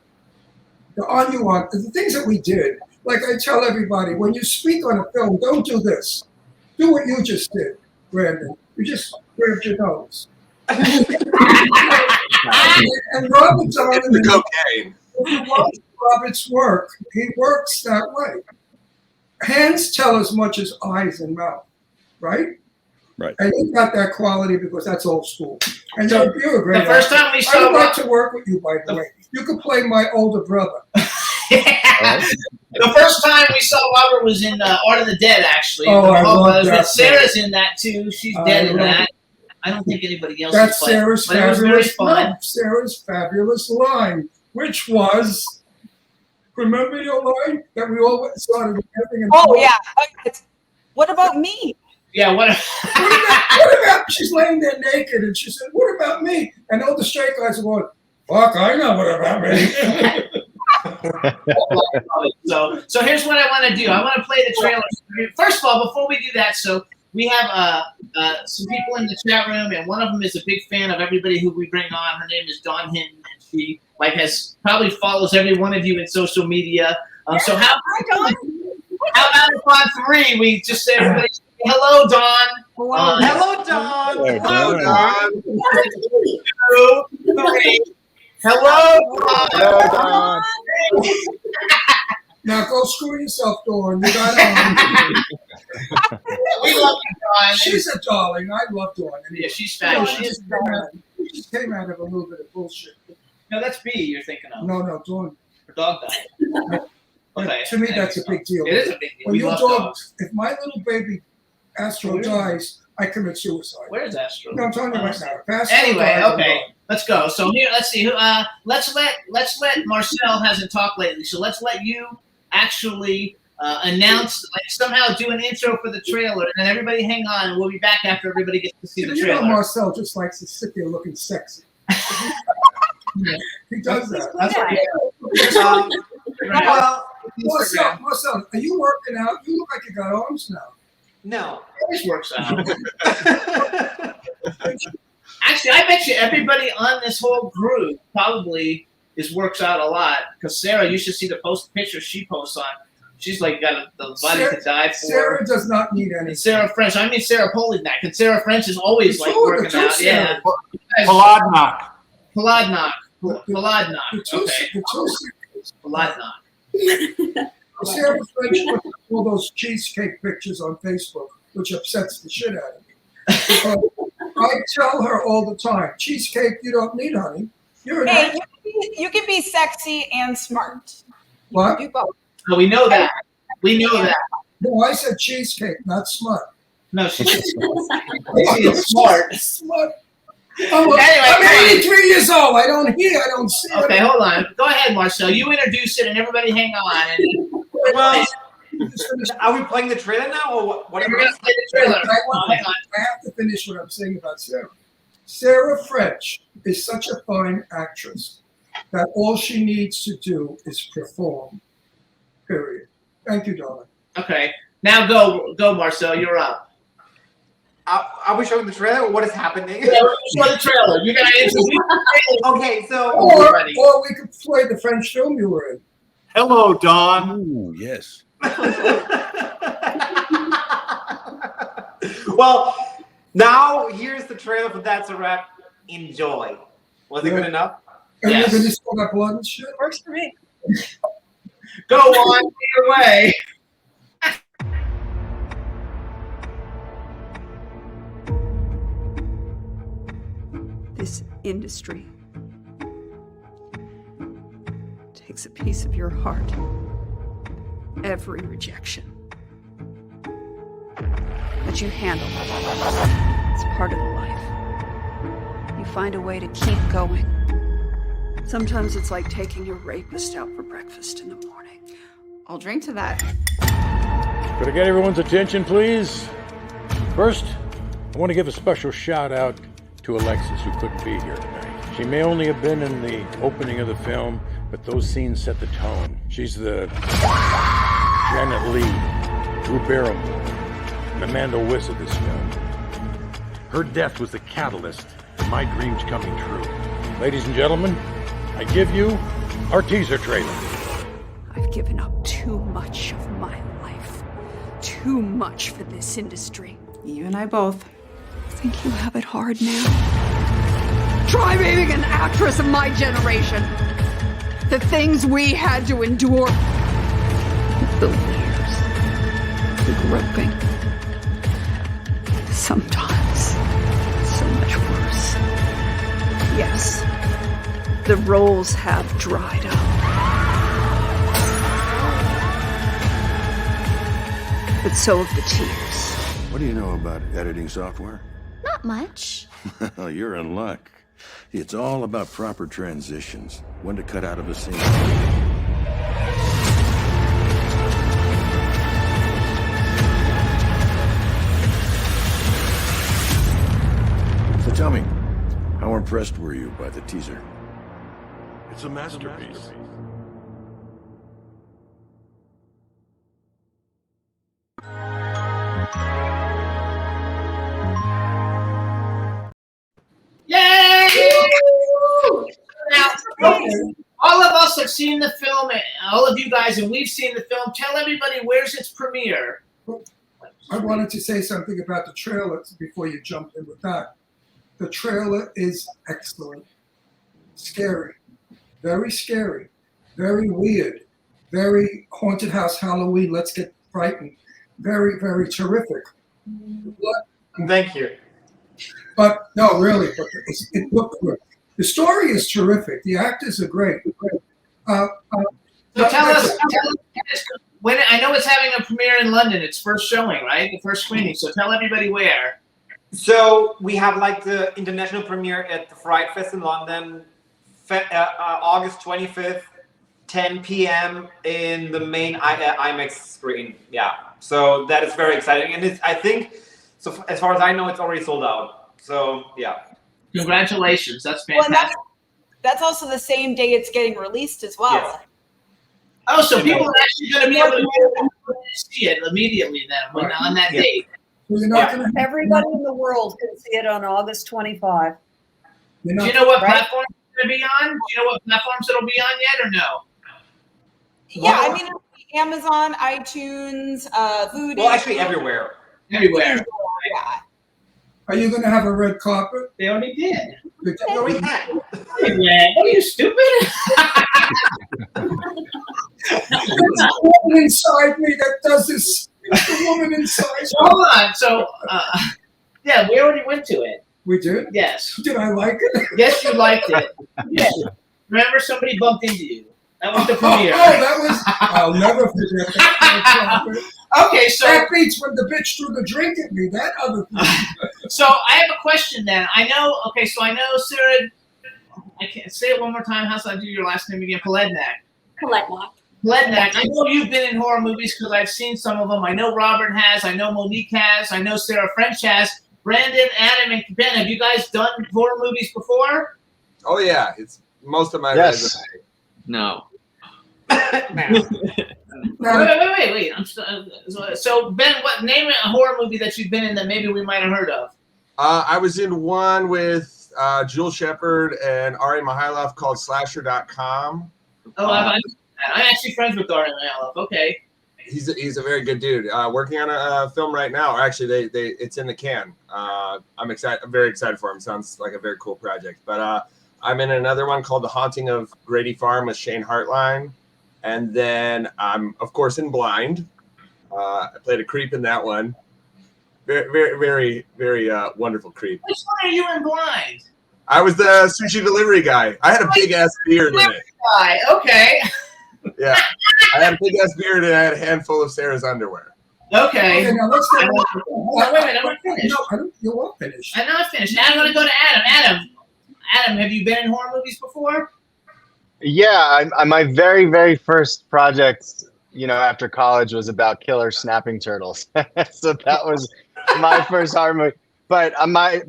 the things that we did. Like I tell everybody, when you speak on a film, don't do this. Do what you just did, Brandon. You just grabbed your nose. And Robert's on the cocaine. If you watch Robert's work, he works that way. Hands tell as much as eyes and mouth, right? Right. And you got that quality because that's old school. And you're a great the first time we saw I'd like to work with you, by the way. You could play my older brother. The first time we saw Robert was in Art of the Dead, actually. Oh, I love that. Sarah's in that too. She's dead in that. I don't think anybody else. That's is Sarah's but it was very fun. no, Sarah's fabulous line, which was, remember your line that we all started laughing? Oh yeah. What about me? Yeah. What about? She's laying there naked, and she said, "What about me?" And all the straight guys are going, "Fuck, I know what about me." So here's what I want to do. I want to play the trailer. First of all, before we do that, so we have some people in the chat room, and one of them is a big fan of everybody who we bring on. Her name is Dawn Hinton, and she probably follows every one of you in social media. So how about if on 3 we just say everybody, hello, Dawn. Hello, Dawn. Hello, Dawn. 2, 3. Hello, Dawn. Now go screw yourself, Dawn. You got We love you, Dawn. She's a darling. I love Dawn. Yeah, she's fabulous. She just came out of a little bit of bullshit. No, that's B you're thinking of. No, Dawn. Her dog died. Okay. To me, that's a big deal. It is a big deal. When We your love dog, dogs. if my little baby Astro dies, I commit suicide. Where's Astro? No, I'm telling you right now. If Astro Anyway, dies, I'm okay, gone. let's go. So here, let's see. Let's let Marcel hasn't talked lately, so let's let you actually announce, like somehow do an intro for the trailer, and then everybody hang on, and we'll be back after everybody gets to see the You trailer. know, Marcel just likes to sit there looking sexy. He does that. That's what Marcel, are you working out? You look like you got arms now. No. Always works out. Actually, I bet you everybody on this whole group probably works out a lot. Because Sarah, you should see the pictures she posts on. She's like got the body to die for. Sarah does not need any. And Sarah French. I mean Sarah Polednak. And Sarah French is always like working out. Yeah. Polednak. Polednak. Okay. Polednak. Sarah French puts all those cheesecake pictures on Facebook, which upsets the shit out of me. Because I tell her all the time, cheesecake, you don't need, honey. You're You can be sexy and smart. What? You both. No, we know that. We know that. No, I said cheesecake, not smart. No, she said smart. Smart. Anyway, I'm 83 years old. I don't hear. I don't see. Okay, hold on. Go ahead, Marcel. You introduce it, and everybody hang on. And Well, are we playing the trailer now, or what? We're going to play the trailer. I have to finish what I'm saying about Sarah. Sarah French is such a fine actress that all she needs to do is perform. Period. Thank you, darling. Okay. Now go, Marcel. You're up. Are we showing the trailer, or what is happening? Yeah, show the trailer. You got to introduce the trailer. Okay, so or we could play the French film you were in. Hello, Dawn. Ooh, yes. Well, now here's the trailer for That's a Wrap. Enjoy. Was it good enough? And Yes. you're going to still got blood and shit? Works for me. Go on your way. This industry takes a piece of your heart every rejection. But you handle it. It's part of the life. You find a way to keep going. Sometimes it's like taking a rapist out for breakfast in the morning. I'll drink to that. Could I get everyone's attention, please? First, I want to give a special shout out to Alexis, who couldn't be here tonight. She may only have been in the opening of the film, but those scenes set the tone. She's the Janet Leigh, Drew Barrymore, and Amanda Wyss of this film. Her death was the catalyst to my dreams coming true. Ladies and gentlemen, I give you our teaser trailer. I've given up too much of my life. Too much for this industry. You and I both. Think you have it hard now? Try being an actress of my generation. The things we had to endure. The layers. The groping. Sometimes so much worse. Yes, the roles have dried up. But so have the tears. What do you know about editing software? Not much. Well, you're in luck. It's all about proper transitions, when to cut out of a scene. So tell me, how impressed were you by the teaser? It's a masterpiece. Yay! Now, all of us have seen the film, all of you guys, and we've seen the film. Tell everybody, where's its premiere? I wanted to say something about the trailer before you jump in with that. The trailer is excellent. Scary. Very scary. Very weird. Very haunted house Halloween. Let's get frightened. Very, very terrific. Thank you. But no, really, but it looked good. The story is terrific. The actors are great. So tell us, when I know it's having a premiere in London. It's first showing, right? The first screening. So tell everybody where. So we have like the international premiere at the Fright Fest in London, August 25th, 10 p.m. in the main IMAX screen. Yeah. So that is very exciting, and I think, so as far as I know, it's already sold out. So yeah. Congratulations. That's fantastic. Well, that's also the same day it's getting released as well. Yes. Oh, so people are actually going to be able to see it immediately then on that date. Everybody in the world can see it on August 25. Do you know what platform it's going to be on? Do you know what platforms it'll be on yet, or no? Yeah, I mean, it'll be Amazon, iTunes, Vudu. Well, actually, everywhere. Everywhere. Yeah. Are you going to have a red carpet? They already did. No, we can't. Are you stupid? There's a woman inside me that does this. The woman inside. Hold on. So, yeah, we already went to it. We did? Yes. Did I like it? Yes, you liked it. Yes. Remember, somebody bumped into you. That was the premiere. That was. I'll never forget that. Okay, so that beats when the bitch threw the drink at me. That other thing. So I have a question then. I know. Okay, so I know Sarah. I can't say it one more time. How should I do your last name again? Polednak. Polednak. I know you've been in horror movies because I've seen some of them. I know Robert has. I know Monique has. I know Sarah French has. Brandon, Adam, and Ben, have you guys done horror movies before? Oh yeah, it's most of my Yes. resume. No. Wait. So Ben, name a horror movie that you've been in that maybe we might have heard of? I was in one with Jewel Shepard and Ari Mihailov called Slasher.com. Oh, I'm actually friends with Ari Mihailov. Okay. He's a very good dude. Working on a film right now. Or actually, it's in the can. I'm excited. I'm very excited for him. Sounds like a very cool project. But I'm in another one called The Haunting of Grady Farm with Shane Hartline. And then I'm, of course, in Blind. I played a creep in that one. Very, very, very, very wonderful creep. Which one are you in Blind? I was the sushi delivery guy. I had a big ass beard in it. Guy. Okay. Yeah. I had a big ass beard and I had a handful of Sarah's underwear. Okay. Now let's get. Wait a minute, I'm not finished. No, you won't finish. I'm not finished. Now I'm going to go to Adam. Adam, have you been in horror movies before? Yeah, my very, very first project, after college was about killer snapping turtles. So that was my first horror movie. But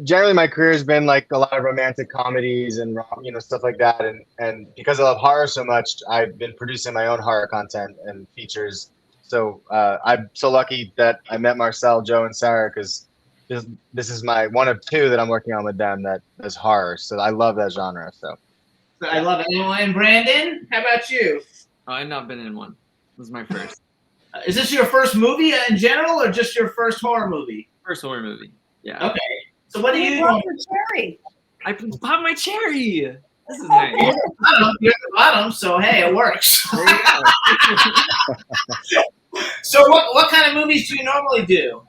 generally my career has been like a lot of romantic comedies and stuff like that. And because I love horror so much, I've been producing my own horror content and features. So I'm so lucky that I met Marcel, Joe, and Sarah, because this is my one of two that I'm working on with them that is horror. So I love that genre. So I love it. And Brandon, how about you? I've not been in one. This is my first. Is this your first movie in general, or just your first horror movie? First horror movie. Yeah. Okay. So what do you Pop your cherry. I popped my cherry. This is nice. You're at the bottom, so hey, it works. So what kind of movies do you normally do?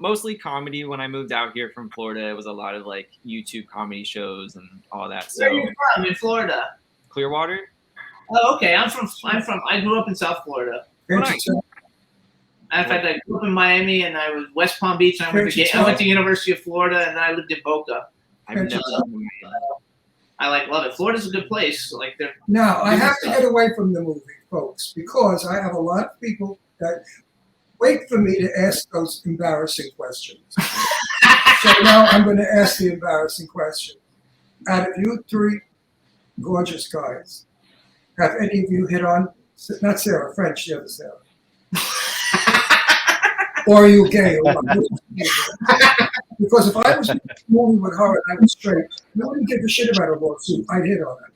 Mostly comedy. When I moved out here from Florida, it was a lot of like YouTube comedy shows and all that. So where are you from in Florida? Clearwater. Oh, okay. I grew up in South Florida. Nice. In fact, I grew up in Miami, and I was West Palm Beach. And I went to University of Florida, and then I lived in Boca. I've never been I love it. Florida's a good place. Now I have to get away from the movie, folks, because I have a lot of people that wait for me to ask those embarrassing questions. So now I'm going to ask the embarrassing question. Out of you three gorgeous guys, have any of you hit on, not Sarah, French, the other Sarah? Or are you gay? Because if I was in a movie with her and I was straight, no one would give a shit about a lawsuit. I'd hit on her.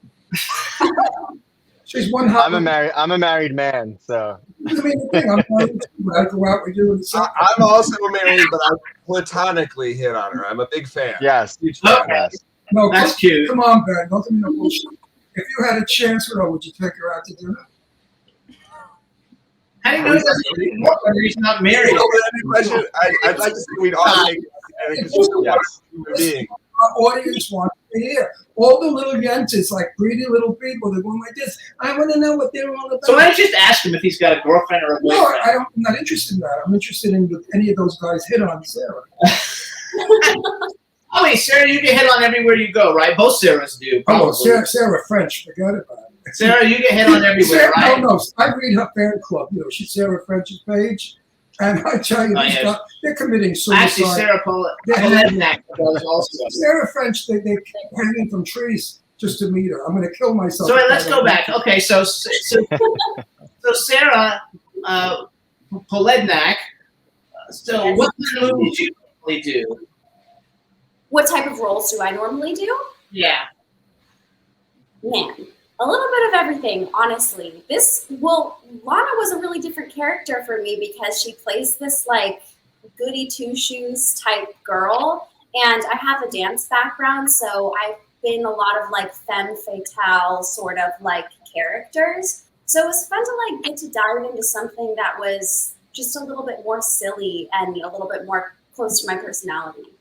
She's one hot. I'm a married man, so. I mean, the thing, I'm married too, but I go out with you. I'm also married, but I platonically hit on her. I'm a big fan. Yes. Huge fan. Yes. No, That's cute. Come on, Ben. Don't give me no bullshit. If you had a chance with her, would you take her out to dinner? How do you know he's not married? I'd like to say we'd all take it because she's a wonderful human being. Our audience wants to hear. All the little yentas, like greedy little people, they're going like this. I want to know what they're all about. So why don't you just ask him if he's got a girlfriend or a boyfriend? No, I'm not interested in that. I'm interested in if any of those guys hit on Sarah. I mean, Sarah, you get hit on everywhere you go, right? Both Sarahs do. Oh, Sarah French, forget about it. Sarah, you get hit on everywhere, Sarah, right? No, I read her fan club. She's Sarah French's page. And I tell you, they're committing suicide. Actually, Sarah Polednak does also. Sarah French, they keep hanging from trees just to meet her. I'm going to kill myself. So let's go back. Okay, so Sarah Polednak. So what kind of movies do you normally do? What type of roles do I normally do? Yeah. Man, a little bit of everything, honestly. Lana was a really different character for me because she plays this like goody two-shoes type girl. And I have a dance background, so I've been a lot of like femme fatale sort of like characters. So it was fun to like get to dive into something that was just a little bit more silly and a little bit more close to my personality.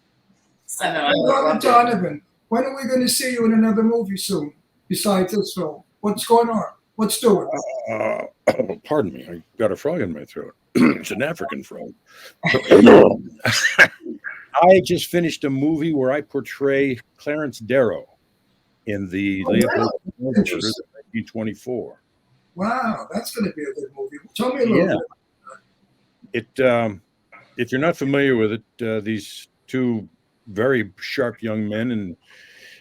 So, Robert Donavan, when are we going to see you in another movie soon? Besides this film, what's going on? What's doing? Pardon me, I got a frog in my throat. It's an African frog. I just finished a movie where I portray Clarence Darrow in the Leopold Murders of 1924. Wow, that's going to be a good movie. Tell me a little bit. If you're not familiar with it, these two very sharp young men in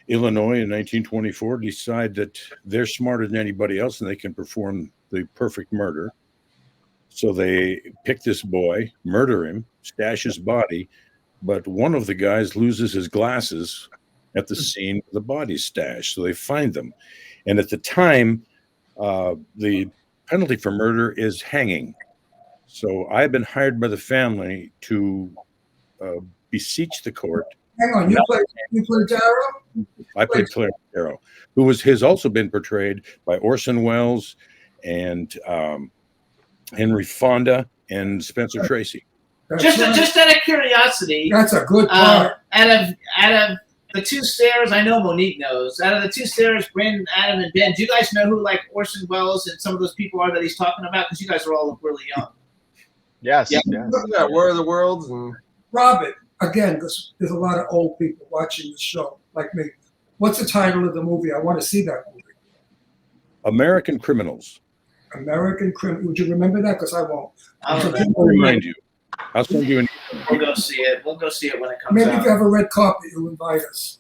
Illinois in 1924 decide that they're smarter than anybody else and they can perform the perfect murder. So they pick this boy, murder him, stash his body, but one of the guys loses his glasses at the scene of the body stash. So they find them. And at the time, the penalty for murder is hanging. So I've been hired by the family to beseech the court. Hang on, you play Darrow? I played Clarence Darrow, who has also been portrayed by Orson Welles and Henry Fonda and Spencer Tracy. Just out of curiosity, that's a good part. Out of the two Sarahs, I know Monique knows. Out of the two Sarahs, Brandon, Adam, and Ben, do you guys know who like Orson Welles and some of those people are that he's talking about? Because you guys are all really young. Yes. Yeah, yes. yeah, War of the Worlds and Robert, again, because there's a lot of old people watching the show, like me. What's the title of the movie? I want to see that movie. American Criminals. American Criminal. Would you remember that? Because I won't. I'll remind you. I'll send you an. We'll go see it. We'll go see it when it comes Maybe out. if you have a red carpet, you'll invite us.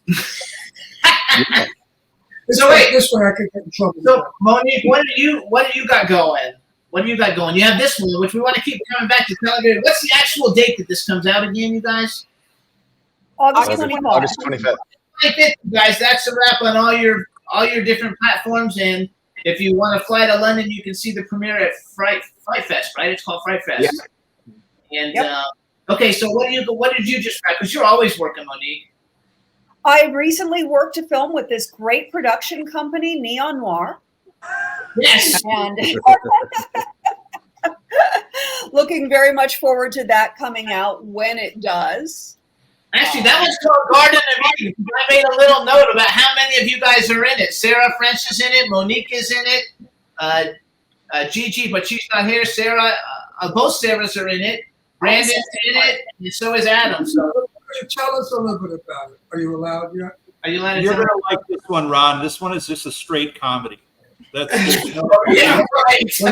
So wait, this way I could get in trouble. So Monique, what do you got going? What do you got going? You have this one, which we want to keep coming back to. What's the actual date that this comes out again, you guys? August 25th. August 25th. 25th, you guys. That's a wrap on all your different platforms. And if you want to fly to London, you can see the premiere at Fright Fest, right? It's called Fright Fest. Yeah. And okay, so what did you just wrap? Because you're always working, Monique. I recently worked a film with this great production company, Noir. Yes. And looking very much forward to that coming out when it does. Actually, that one's called Garden of Eden. I made a little note about how many of you guys are in it. Sarah French is in it. Monique is in it. Gigi, but she's not here. Sarah, both Sarahs are in it. Brandon's in it, and so is Adam. So tell us a little bit about it. Are you allowed yet? Are you allowed to You're tell going to like this one, Ron. This one is just a straight comedy. That's yeah, right. It's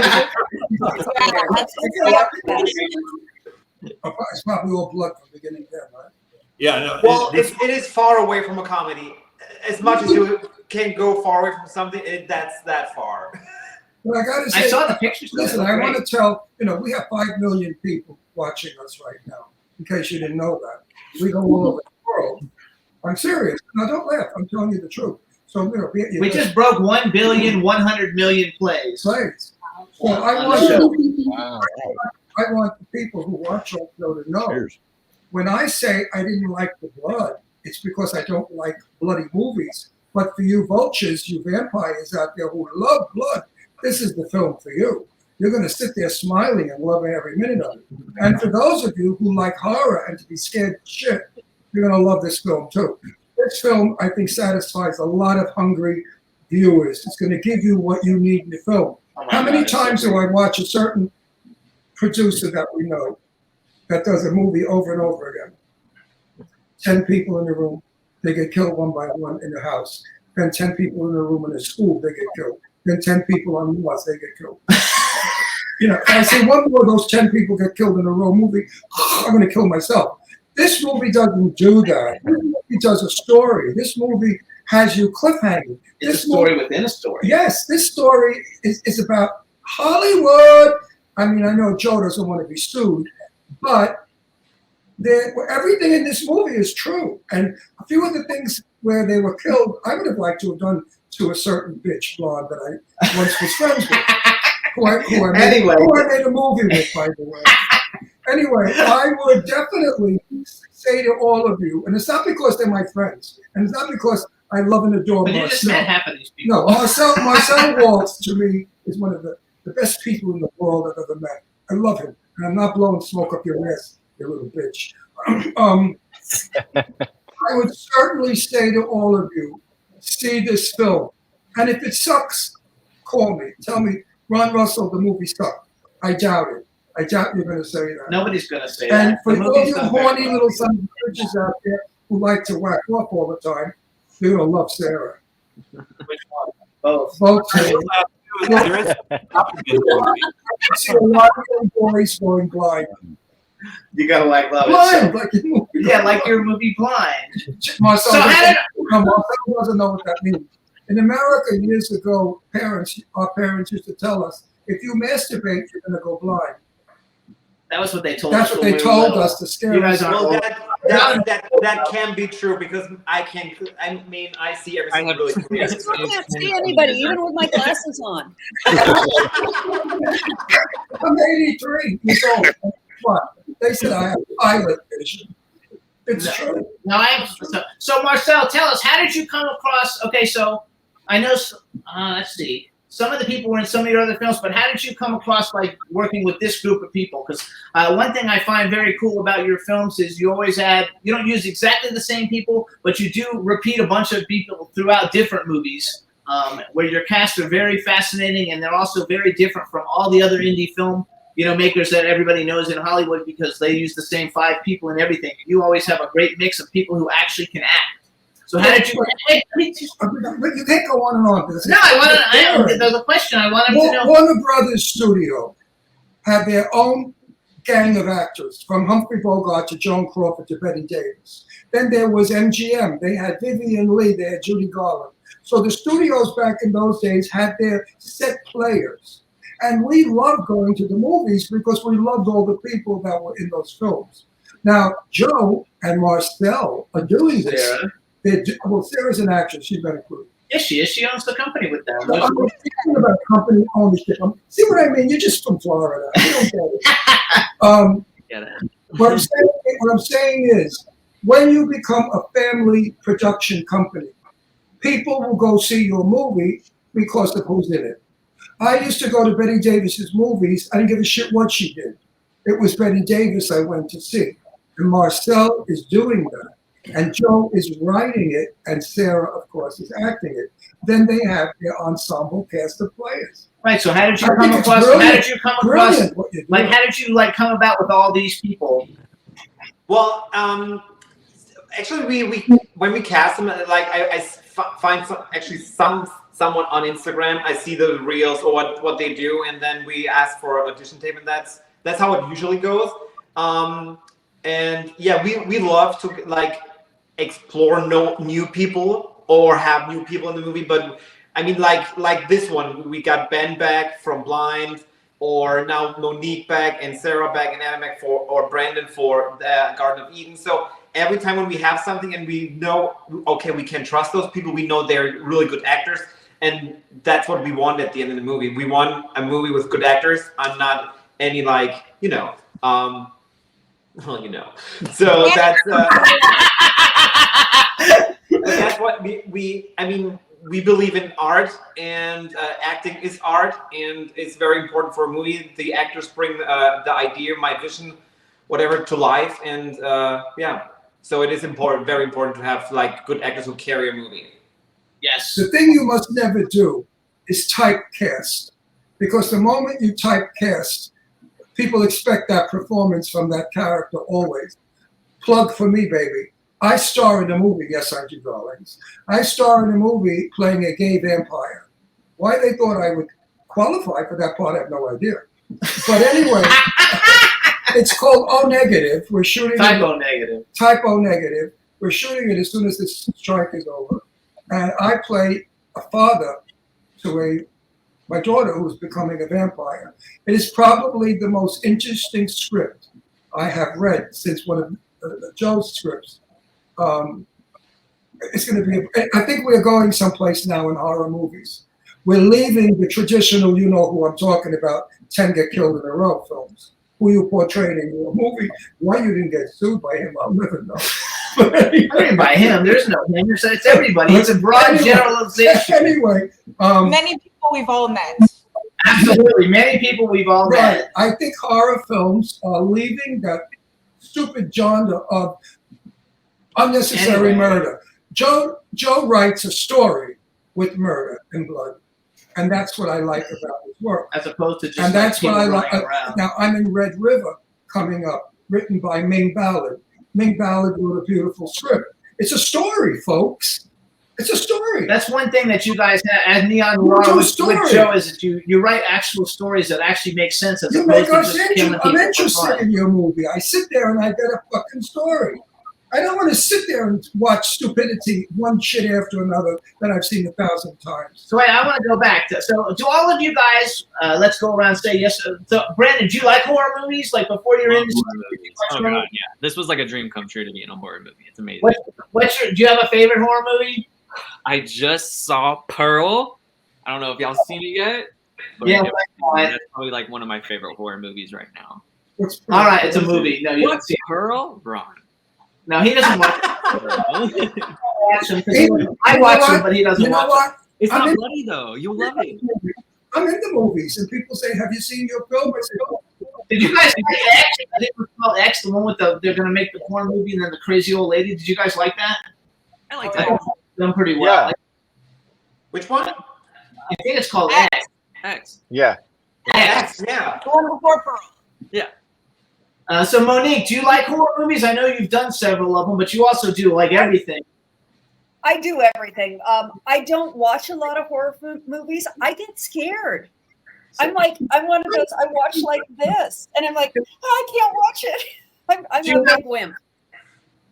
probably all blood from beginning to end, right? Yeah, no. Well, it is far away from a comedy. As much as you can go far away from something, that's that far. But I got to say, I saw the pictures. Listen, I want to tell, we have 5 million people watching us right now, in case you didn't know that. We go all over the world. I'm serious. No, don't laugh. I'm telling you the truth. So, we just broke 1,100,000,000 plays. Plays. So I want the people who watch our show to know. Cheers. When I say I didn't like the blood, it's because I don't like bloody movies. But for you vultures, you vampires out there who love blood, this is the film for you. You're going to sit there smiling and loving every minute of it. And for those of you who like horror and to be scared to shit, you're going to love this film too. This film, I think, satisfies a lot of hungry viewers. It's going to give you what you need in the film. How many times do I watch a certain producer that we know that does a movie over and over again? 10 people in the room, they get killed one by one in the house. Then 10 people in the room in the school, they get killed. Then 10 people on the bus, they get killed. If I see one more of those 10 people get killed in a row movie, I'm going to kill myself. This movie doesn't do that. This movie does a story. This movie has you cliffhanging. It's a story within a story. Yes, this story is about Hollywood. I mean, I know Joe doesn't want to be sued, but everything in this movie is true. And a few of the things where they were killed, I would have liked to have done to a certain bitch blonde that I once was friends with, who I made a movie with, by the way. Anyway, I would definitely say to all of you, and it's not because they're my friends, and it's not because I love and adore But you Marcel. just met half of these people. No, Marcel Walz, to me, is one of the best people in the world I've ever met. I love him, and I'm not blowing smoke up your ass, you little bitch. I would certainly say to all of you, see this film. And if it sucks, call me. Tell me, Ron Russell, the movie sucked. I doubt it. I doubt you're going to say that. Nobody's going to say and that. And for all you horny little sons of bitches out there who like to whack off all the time, you're going to love Sarah. Which one? Both. Both. I see a lot of little boys going blind. You gotta love Blind, it. like your movie. Yeah, like your movie Blind. Marcel Marcel doesn't know what that means. In America, years ago, our parents used to tell us, if you masturbate, you're going to go blind. That was what they told us. That's what they told us to scare us. Well, that can be true because I see everything really clear. I can't see anybody, even with my glasses on. I'm 83 years old. What? They said I have pilot vision. It's true. No, so Marcel, tell us, how did you come across? Okay, so I know. Let's see. some of the people were in some of your other films, but how did you come across like working with this group of people? Because one thing I find very cool about your films is you always you don't use exactly the same people, but you do repeat a bunch of people throughout different movies, where your cast are very fascinating, and they're also very different from all the other indie film makers that everybody knows in Hollywood, because they use the same 5 people and everything. You always have a great mix of people who actually can act. So how did you? But you can't go on and on. No, there's a question. I want to know. Warner Brothers Studio had their own gang of actors, from Humphrey Bogart to Joan Crawford to Betty Davis. Then there was MGM. They had Vivian Leigh. They had Judy Garland. So the studios back in those days had their set players. And we loved going to the movies because we loved all the people that were in those films. Now, Joe and Marcel are doing this. Well, Sarah's an actress. She's got a clue. Is she? She owns the company with them. No, I'm thinking about company ownership. See what I mean? You're just from Florida. You don't get it. What I'm saying is, when you become a family production company, people will go see your movie because of who's in it. I used to go to Betty Davis's movies. I didn't give a shit what she did. It was Betty Davis I went to see. And Marcel is doing that. And Joe is writing it, and Sarah, of course, is acting it. Then they have their ensemble cast of players. Right. So how did you come across? How did you come across? Like, how did you come about with all these people? Well, actually, we when we cast them, I find someone on Instagram. I see the reels or what they do, and then we ask for audition tape, and that's how it usually goes. And yeah, we love to explore new people or have new people in the movie. But I mean, like this one, we got Ben back from Blind, or now Monique back, and Sarah back, and Adam back or Brandon for the Garden of Eden. So every time when we have something and we know, okay, we can trust those people, we know they're really good actors, and that's what we want at the end of the movie. We want a movie with good actors, and not any So that's what we believe in art, and acting is art, and it's very important for a movie. The actors bring the idea, my vision, whatever, to life, and so it is important, very important to have good actors who carry a movie. Yes. The thing you must never do is typecast, because the moment you typecast, people expect that performance from that character always. Plug for me, baby. I star in a movie, yes, I do, darlings. I star in a movie playing a gay vampire. Why they thought I would qualify for that part, I have no idea. But anyway, it's called O Negative. We're shooting Typo Negative. Typo Negative. We're shooting it as soon as this strike is over. And I play a father to my daughter who's becoming a vampire. It is probably the most interesting script I have read since one of Joe's scripts. It's going to be, I think we're going someplace now in horror movies. We're leaving the traditional, you know who I'm talking about, 10 get killed in a row films. Who you portrayed in your movie. Why you didn't get sued by him, I'll never know. Anyway, I mean, by him, there's no him. It's everybody. It's a broad generalization. Anyway. Many people we've all met. Absolutely. Many people we've all met. I think horror films are leaving that stupid genre of unnecessary murder. Joe writes a story with murder and blood, and that's what I like about his work. As opposed to just and that's what I like. Around. Now I'm in Red River coming up, written by Ming Ballard. Ming Ballard wrote a beautiful script. It's a story, folks. It's a story. That's one thing that you guys have at Neon Noir with Joe is that you write actual stories that actually make sense. As opposed to just killing people. I'm interested in your movie. I sit there and I get a fucking story. I don't want to sit there and watch stupidity, one shit after another that I've seen 1,000 times. So wait, I want to go back to, so do all of you guys, let's go around and say yes. So Brandon, do you like horror movies? Like before you're in this movie? Oh God, yeah. This was like a dream come true to be in a horror movie. It's amazing. Do you have a favorite horror movie? I just saw Pearl. I don't know if y'all seen it yet. But yeah, that's probably like one of my favorite horror movies right now. All right, it's a movie. No, you don't see Pearl? Ron. No, he doesn't watch it. I watch him, but he doesn't watch it. It's I'm not in- bloody though. You'll love it. I'm into movies, and people say, "Have you seen your film?" I say, "Oh." Did you guys like X? I think it was called X, the one with they're gonna make the porn movie and then the crazy old lady. Did you guys like that? I like That that. done pretty well. Yeah. Which one? I think it's called X. X. Yeah. X. Yeah. The one before Pearl. Yeah. So Monique, do you like horror movies? I know you've done several of them, but you also do like everything. I do everything. I don't watch a lot of horror movies. I get scared. I'm one of those. I watch like this, and I'm like, I can't watch it. I'm a big wimp.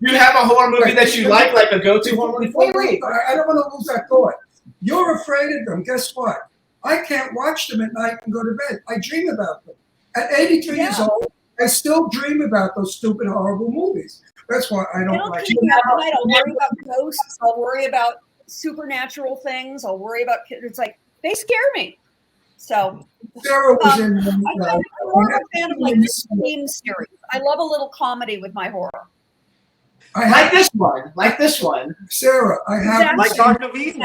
Do you have a horror movie that you like a go-to horror movie? Wait. I don't want to lose that thought. You're afraid of them. Guess what? I can't watch them at night and go to bed. I dream about them. At 83 years old, I still dream about those stupid, horrible movies. That's why I don't like keep me up at night. I'll worry about ghosts. I'll worry about supernatural things. I'll worry about kids. It's like, they scare me. So Sarah was in. I'm more of a fan of like the Scream series. I love a little comedy with my horror. I like this one. Like this one. Sarah, I have Exactly. Like Garden of Eden.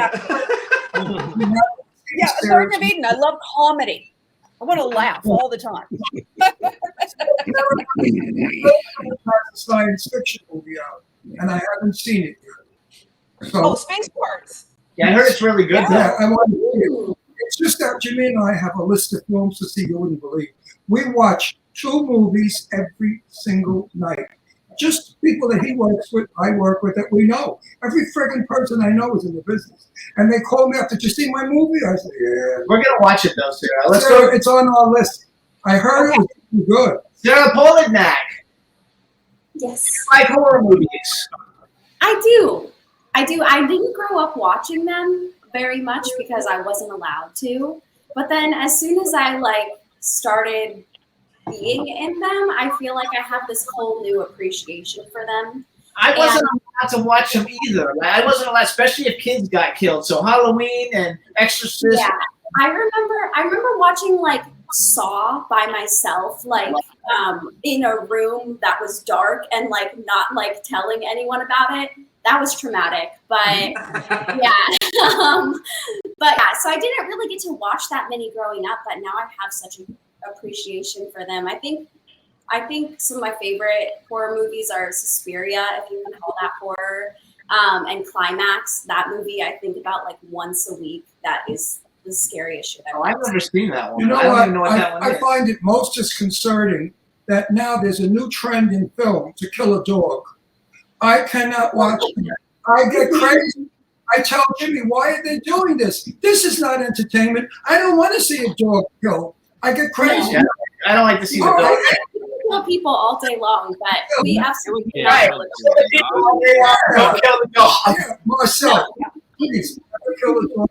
Yeah, Garden of Eden. I love comedy. I want to laugh all the time. a science fiction movie out, and I haven't seen it yet. So, Space Parts. Yeah, I heard it's really good. Yeah, I want to see it. It's just that Jimmy and I have a list of films to see you wouldn't believe. We watch 2 movies every single night. Just people that he works with, I work with, that we know. Every friggin' person I know is in the business. And they call me up, did you see my movie? I say, yeah. We're going to watch it, though, Sarah. Let's Sarah, go. it's on our list. I heard it was good. Sarah Polednak. Yes. Like horror movies. I do. I didn't grow up watching them very much because I wasn't allowed to. But then as soon as I started being in them, I feel like I have this whole new appreciation for them. I wasn't allowed to watch them either. I wasn't allowed, especially if kids got killed. So Halloween and Exorcist. Yeah. I remember watching Saw by myself, in a room that was dark and not telling anyone about it. That was traumatic, but yeah. So I didn't really get to watch that many growing up, but now I have such an appreciation for them. I think some of my favorite horror movies are Suspiria, if you can call that horror, and Climax. That movie I think about once a week. That is the scariest shit I've I've never seen that one. You know I don't what? even know what that one I is. find it most disconcerting that now there's a new trend in film to kill a dog. I cannot watch it. I get crazy. I tell Jimmy, why are they doing this? This is not entertainment. I don't want to see a dog killed. I get crazy. Yeah, I don't like to see the dog. kill people all day long, but we absolutely Right. cannot kill Don't kill the dog. Yeah, Marcel, please, never kill a dog.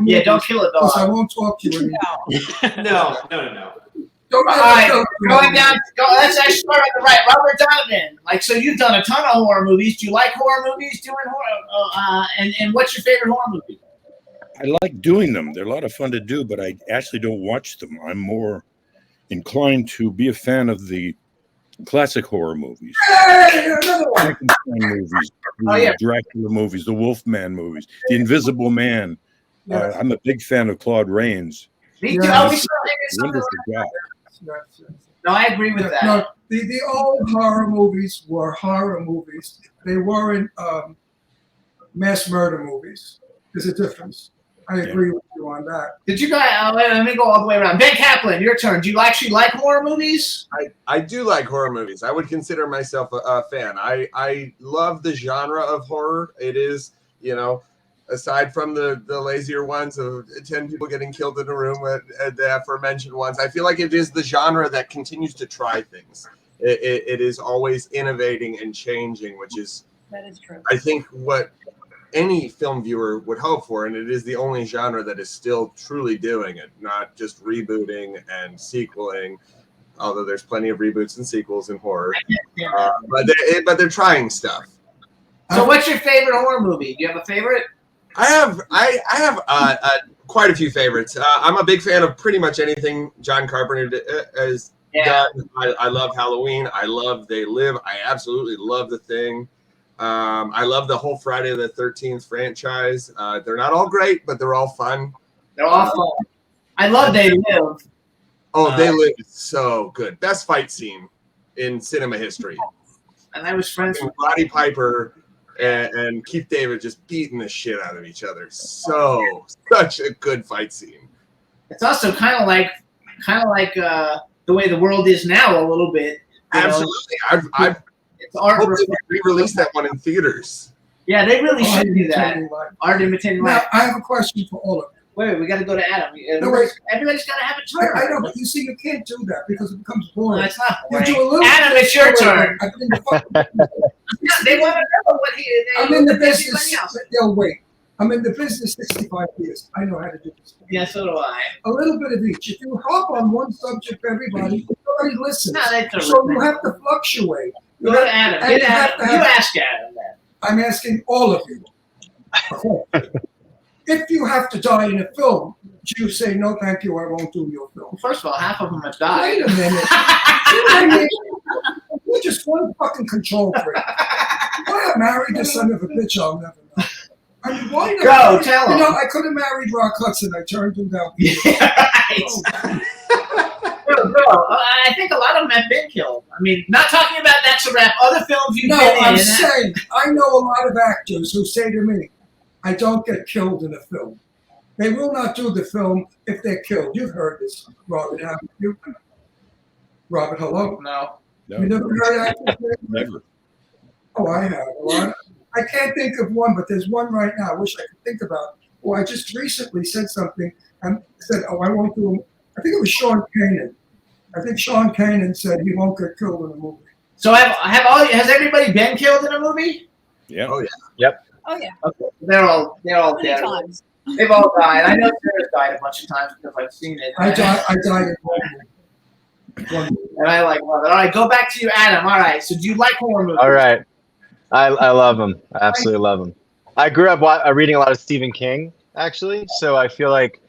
Yeah, don't kill a dog. Because I won't talk to you anymore. No. Don't All ever right, kill going down. Let's actually start on the right. Robert Donavan. So you've done a ton of horror movies. Do you like horror movies? Doing horror? And what's your favorite horror movie? I like doing them. They're a lot of fun to do, but I actually don't watch them. I'm more inclined to be a fan of the classic horror movies. Hey, another one. Frankenstein movies, the Dracula movies, the Wolfman movies, the Invisible Man. I'm a big fan of Claude Rains. Me too. Yeah. Oh, we saw him in some of Wonderful the- guy. No, I agree with that. No, the old horror movies were horror movies. They weren't mass murder movies. There's a difference. I agree with you on that. Did you guys? Let me go all the way around. Ben Kaplan, your turn. Do you actually like horror movies? I do like horror movies. I would consider myself a fan. I love the genre of horror. It is, aside from the lazier ones of 10 people getting killed in a room, the aforementioned ones, I feel like it is the genre that continues to try things. It is always innovating and changing, which is, That is true. I think, what any film viewer would hope for, and it is the only genre that is still truly doing it, not just rebooting and sequeling, although there's plenty of reboots and sequels in horror. But they're trying stuff. So, what's your favorite horror movie? Do you have a favorite? I have quite a few favorites. I'm a big fan of pretty much anything John Carpenter has done. I love Halloween. I love They Live. I absolutely love The Thing. I love the whole Friday the 13th franchise. They're not all great, but they're all fun. They're all fun. I love They Live. Oh, They Live is so good. Best fight scene in cinema history. And I was friends with Roddy Piper and Keith David just beating the shit out of each other. Such a good fight scene. It's also kind of like the way the world is now a little bit. Absolutely. I've it's art. Hope they re-release that one in theaters. Yeah, they really should do that. Art imitating life. Now, I have a question for all of you. Wait, we got to go to Adam. No, wait. Everybody's got to have a turn. I know, but you see, you can't do that because it becomes boring. No, it's not You boring. do a little Adam, it's your turn. I've been in the Yeah, they want to know what I'm in the business. They'll wait. I'm in the business 65 years. I know how to do this. Yeah, so do I. A little bit of each. If you hop on one subject, nobody listens. No, that's a So you have to fluctuate. Go to Adam. And Get Adam. You ask Adam then. I'm asking all of you. Okay. If you have to die in a film, do you say, no, thank you, I won't do your film? First of all, half of them have died. Wait a minute. You're just one fucking control freak. Why I married the son of a bitch, I'll never know. I mean, why not? Go, tell him. You know, I could have married Rock Hudson. I turned him down. Bro, I think a lot of them have been killed. I mean, not talking about That's a Wrap. Other films you've No, been in. I'm saying, I know a lot of actors who say to me, I don't get killed in a film. They will not do the film if they're killed. You've heard this, Robert, haven't you? Robert, hello? No. You never heard actors? Never. Oh, I have a lot. I can't think of one, but there's one right now I wish I could think about. Oh, I just recently said something and said, oh, I won't do him. I think it was Sean Kanan. I think Sean Kanan said he won't get killed in a movie. So has everybody been killed in a movie? Yeah. Oh, yeah. Yep. Oh yeah. Okay. They're all Many dead. times. They've all died. I know Sarah's died a bunch of times because I've seen it. I died in one movie. And I love it. All right, go back to you, Adam. All right. So do you like horror movies? All right. I love them. I absolutely love them. I grew up reading a lot of Stephen King, actually. So I feel like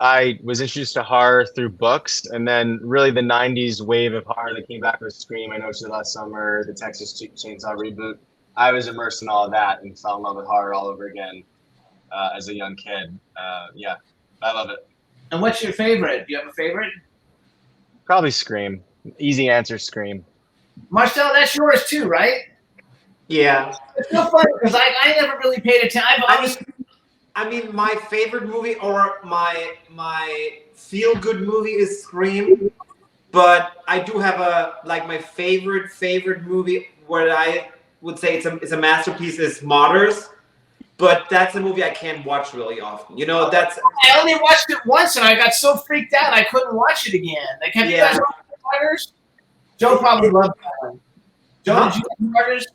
I was introduced to horror through books, and then really the 90s wave of horror that came back with Scream, I Know What You Did Last Summer, the Texas Chainsaw reboot. I was immersed in all of that and fell in love with horror all over again as a young kid. Yeah, I love it. And what's your favorite? Do you have a favorite? Probably Scream. Easy answer, Scream. Marcel, that's yours too, right? Yeah. It's so funny because I never really paid attention. I mean, my favorite movie or my feel-good movie is Scream, but I do have my favorite movie where I would say it's a masterpiece is Martyrs, but that's a movie I can't watch really often. You know, I only watched it once and I got so freaked out I couldn't watch it again. Like, have you guys watched Martyrs? Joe probably loved that one. Joe, did you like Martyrs?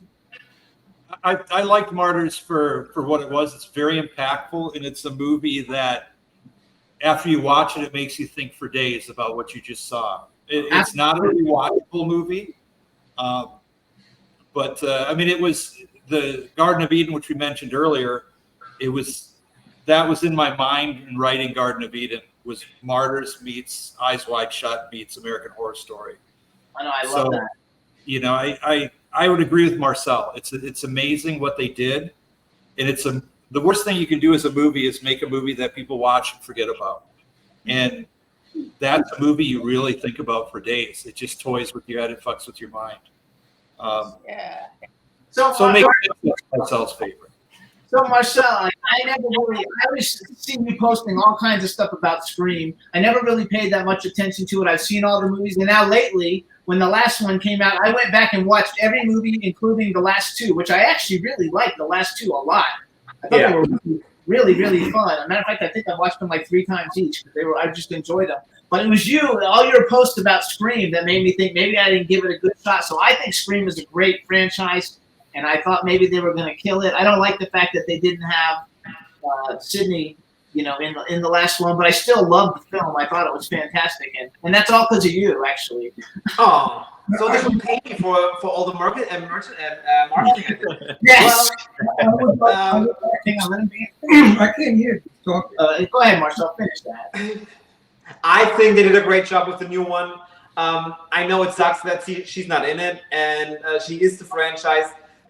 I liked Martyrs for what it was. It's very impactful, and it's a movie that after you watch it, it makes you think for days about what you just saw. It's not a rewatchable movie, but I mean, it was the Garden of Eden, which we mentioned earlier. That was in my mind in writing Garden of Eden. Was Martyrs meets Eyes Wide Shut meets American Horror Story. I know, I love that. You know, I would agree with Marcel. It's amazing what they did, and the worst thing you can do as a movie is make a movie that people watch and forget about. And that's a movie you really think about for days. It just toys with your head, it fucks with your mind. Yeah. So make Marcel's favorite. So Marcel, I always see you posting all kinds of stuff about Scream. I never really paid that much attention to it. I've seen all the movies, and now lately, when the last one came out, I went back and watched every movie, including the last two, which I actually really liked the last two a lot. I thought they were really, really fun. As a matter of fact, I think I watched them like 3 times each because I just enjoyed them. But it was all your posts about Scream that made me think maybe I didn't give it a good shot. So I think Scream is a great franchise. And I thought maybe they were going to kill it. I don't like the fact that they didn't have Sydney, in the last one, but I still loved the film. I thought it was fantastic, and that's all because of you, actually. Oh, so they should pay me for all the marketing. Yes. Hang on, let me. I can't hear you talk. Go ahead, Marcel. Finish that. I think they did a great job with the new one. I know it sucks that she's not in it, and she is the franchise.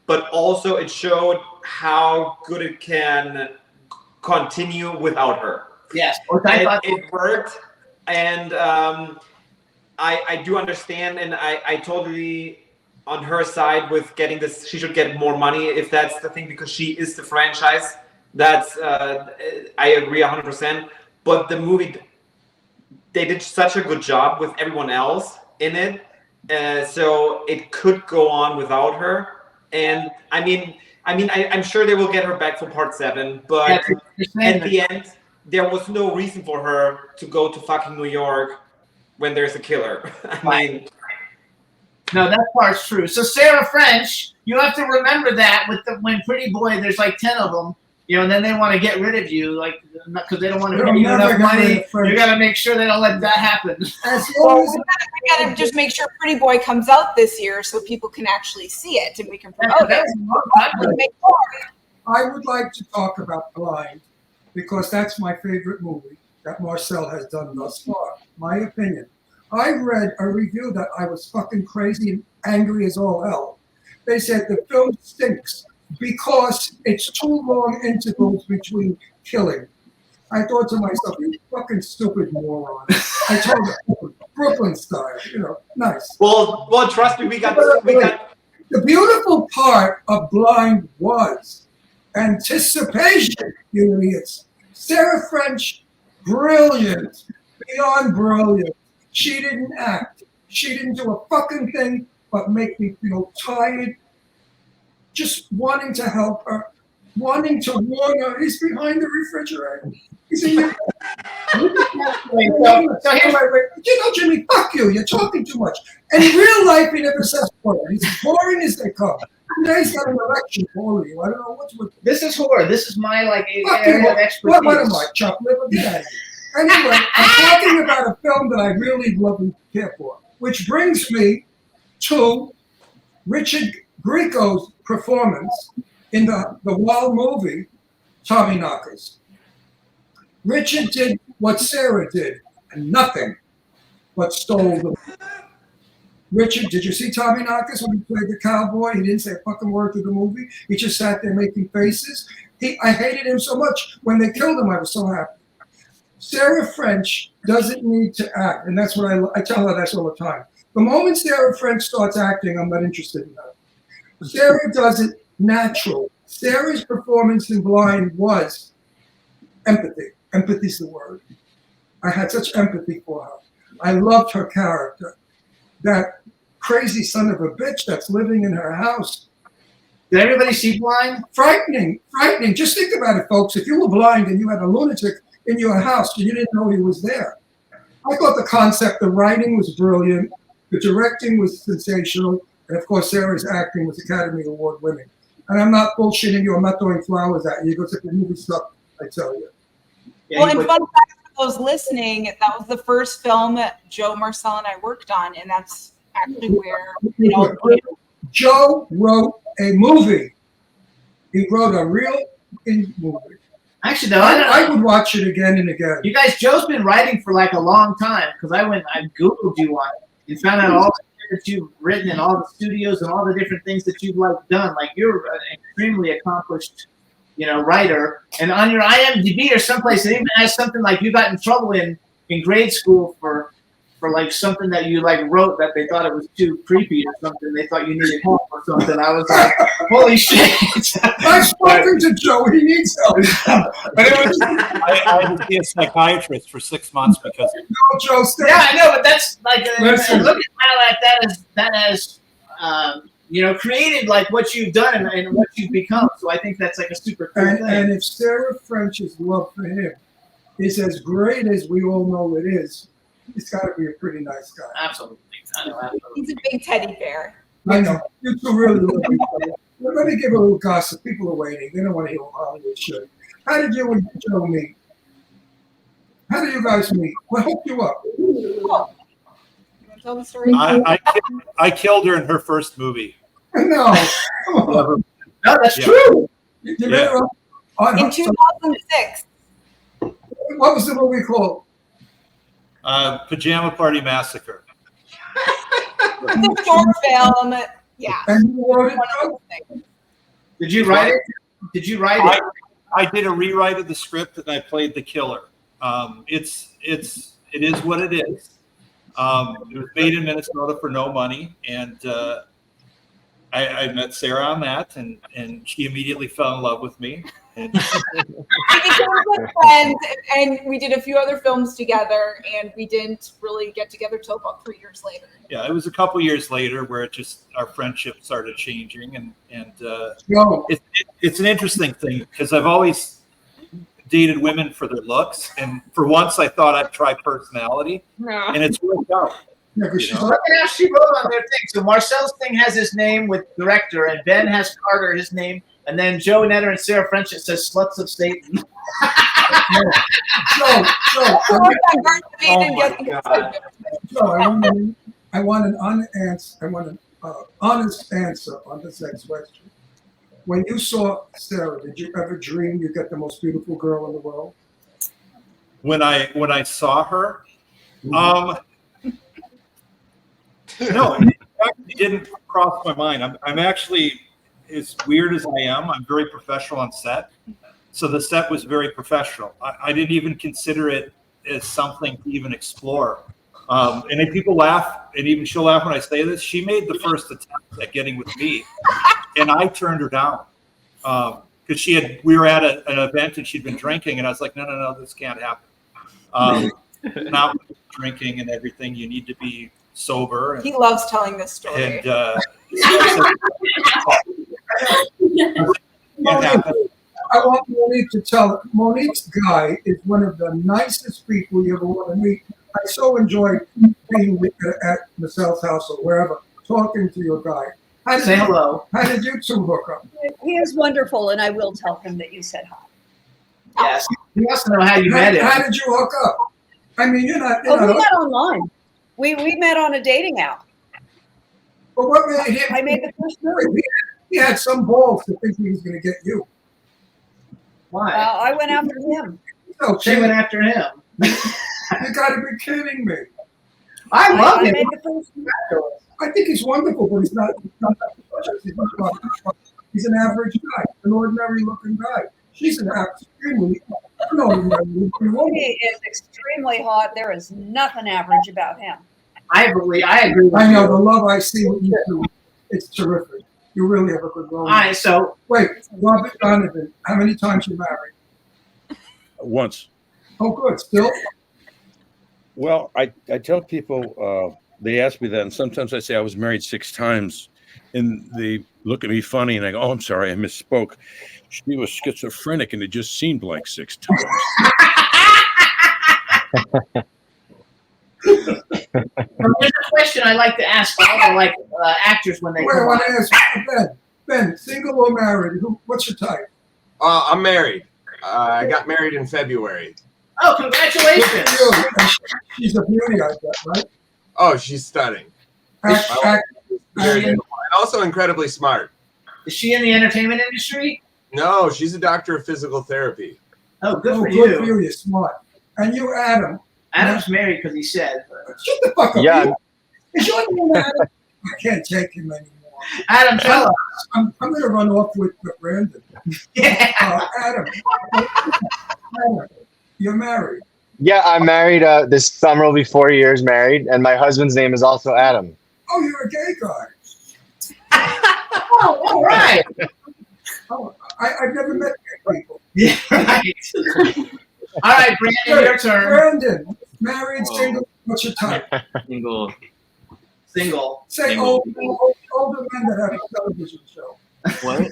but also it showed how good it can continue without her. Yes, it worked, and I do understand, and I totally on her side with getting this. She should get more money if that's the thing, because she is the franchise. That's I agree 100%. But the movie, they did such a good job with everyone else in it, so it could go on without her. And I'm sure they will get her back for part 7, but at the end, there was no reason for her to go to fucking New York when there's a killer. No, that part's true. So Sarah French, you have to remember that when Pretty Boy, there's like 10 of them, and then they want to get rid of you, like, because they don't want to pay you enough money. You got to make sure they don't let that happen. Well, we got to just make sure Pretty Boy comes out this year so people can actually see it and we can promote it. I would like to talk about Blind, because that's my favorite movie that Marcel has done thus far. My opinion. I read a review that I was fucking crazy and angry as all hell. They said the film stinks because it's too long intervals between killing. I thought to myself, you fucking stupid moron. I told her, Brooklyn style, nice. Well, trust me, we got. The beautiful part of Blind was anticipation, you idiots. Sarah French, brilliant, beyond brilliant. She didn't act. She didn't do a fucking thing but make me feel tired, just wanting to help her, wanting to warn her. He's behind the refrigerator. He's in your... Jimmy, fuck you. You're talking too much. And in real life, he never says horror. He's as boring as they come. Now he's got an erection for you. I don't know what's with this. Is horror. This is my area of expertise. What am I, Chuck Liver? Get out of here. Anyway, I'm talking about a film that I really love and care for, which brings me to Richard Grieco's performance in the Wild movie, Tommyknockers. Richard did what Sarah did, and nothing but stole the... Richard, did you see Tommyknockers when he played the cowboy? He didn't say a fucking word to the movie. He just sat there making faces. I hated him so much. When they killed him, I was so happy. Sarah French doesn't need to act, and that's what I tell her that's all the time. The moment Sarah French starts acting, I'm not interested in her. Sarah does it natural. Sarah's performance in Blind was empathy. Empathy's the word. I had such empathy for her. I loved her character. That crazy son of a bitch that's living in her house. Did everybody see Blind? Frightening, frightening. Just think about it, folks. If you were blind and you had a lunatic in your house and you didn't know he was there. I thought the concept, the writing was brilliant, the directing was sensational, and of course Sarah's acting was Academy Award winning. And I'm not bullshitting you, I'm not throwing flowers at you, because if the movie sucked, I tell you. Well, and fun fact for those listening, that was the first film that Joe, Marcel, and I worked on, and that's actually where, Joe wrote a movie. He wrote a real movie. Actually, though, I would watch it again and again. You guys, Joe's been writing for like a long time, because I Googled you on it and found out all the shit that you've written and all the studios and all the different things that you've done. Like, you're an extremely accomplished, writer. And on your IMDb or someplace, it even has something like you got in trouble in grade school for like something that you wrote that they thought it was too creepy or something. They thought you needed help or something. I was like, holy shit. I've spoken to Joe. He needs help. But it was, I had to be a psychiatrist for 6 months because... No, Joe, stay. Yeah, I know, but that's like, look at how that has created like what you've done and what you've become. So I think that's like a super cool thing. And if Sarah French's love for him is as great as we all know it is, he's got to be a pretty nice guy. Absolutely. He's a big teddy bear. I know. You two really love each other. Let me give a little gossip. People are waiting. They don't want to hear Hollywood shit. How did you and Joe meet? How did you guys meet? What hooked you up? Oh. You want to tell the story? I killed her in her first movie. No. No, that's true. You met her in 2006. What was the movie called? Pajama Party Massacre. It's a short film. Yeah. And you wrote it? Did you write it? Did you write it? I did a rewrite of the script and I played the killer. It is what it is. It was made in Minnesota for no money, and I met Sarah on that, and she immediately fell in love with me. And We became good friends, and we did a few other films together, and we didn't really get together till about 3 years later. yeah, it was a couple years later where our friendship started changing, and it's an interesting thing because I've always dated women for their looks, and for once I thought I'd try personality, and it's worked out. Look at how she wrote on their thing. So Marcel's thing has his name with director, and Ben has Carter, his name, and then Joe, Knetter, and Sarah French, it says sluts of Satan. Joe, I want an honest answer on this next question. When you saw Sarah, did you ever dream you get the most beautiful girl in the world? When I saw her, no, it actually didn't cross my mind. I'm actually, as weird as I am, I'm very professional on set. So the set was very professional. I didn't even consider it as something to even explore. And then people laugh, and even she'll laugh when I say this. She made the first attempt at getting with me, and I turned her down because we were at an event and she'd been drinking, and I was like, no, this can't happen. Not with drinking and everything. You need to be sober. And, He loves telling this story. And I want Monique to tell it. Monique's guy is one of the nicest people you ever want to meet. I so enjoyed being at Marcel's house or wherever, talking to your guy. Say hello. How did you two hook up? He is wonderful, and I will tell him that you said hi. Yes. He wants to know how you met him. How did you hook up? I mean, you're not. We met online. We met on a dating app. But what made him? I made the first move. He had some balls to think he was going to get you. Why? I went after him. She went after him. You got to be kidding me. I love him. Made the first move. I think he's wonderful, but he's not he's an average guy, an ordinary looking guy. She's an extremely ordinary woman. He is extremely hot. There is nothing average about him. I agree with I know you. the love I see with you two. It's terrific. You really have a good role. All right, so wait, Robert Donavan, how many times you married? Once. Oh, good. Still? Well, I tell people, they ask me that, and sometimes I say I was married 6 times, and they look at me funny, and I go, oh, I'm sorry, I misspoke. She was schizophrenic, and it just seemed like 6 times. There's a question I like to ask all the actors when they Wait, I come want on. to ask Ben, single or married? What's your type? I'm married. I got married in February. Oh, congratulations! She's a beauty, I bet, right? Oh, she's stunning. Very good. And also incredibly smart. Is she in the entertainment industry? No, she's a doctor of physical therapy. Oh, good for Good you. for you. You're smart. And you, Adam. Adam's married because he said. Shut the fuck up. Yeah. Is your name Adam? I can't take him anymore. Adam, tell us. I'm going to run off with Brandon. Yeah. Adam, you're married. Yeah, I'm married. This summer will be 4 years married, and my husband's name is also Adam. Oh, you're a gay guy. Oh, all right. Oh, I've never met gay people. Yeah, right. All right, Brandon, your turn. Brandon, married, single, what's your type? Single. Say Single. older men that have a television show. What?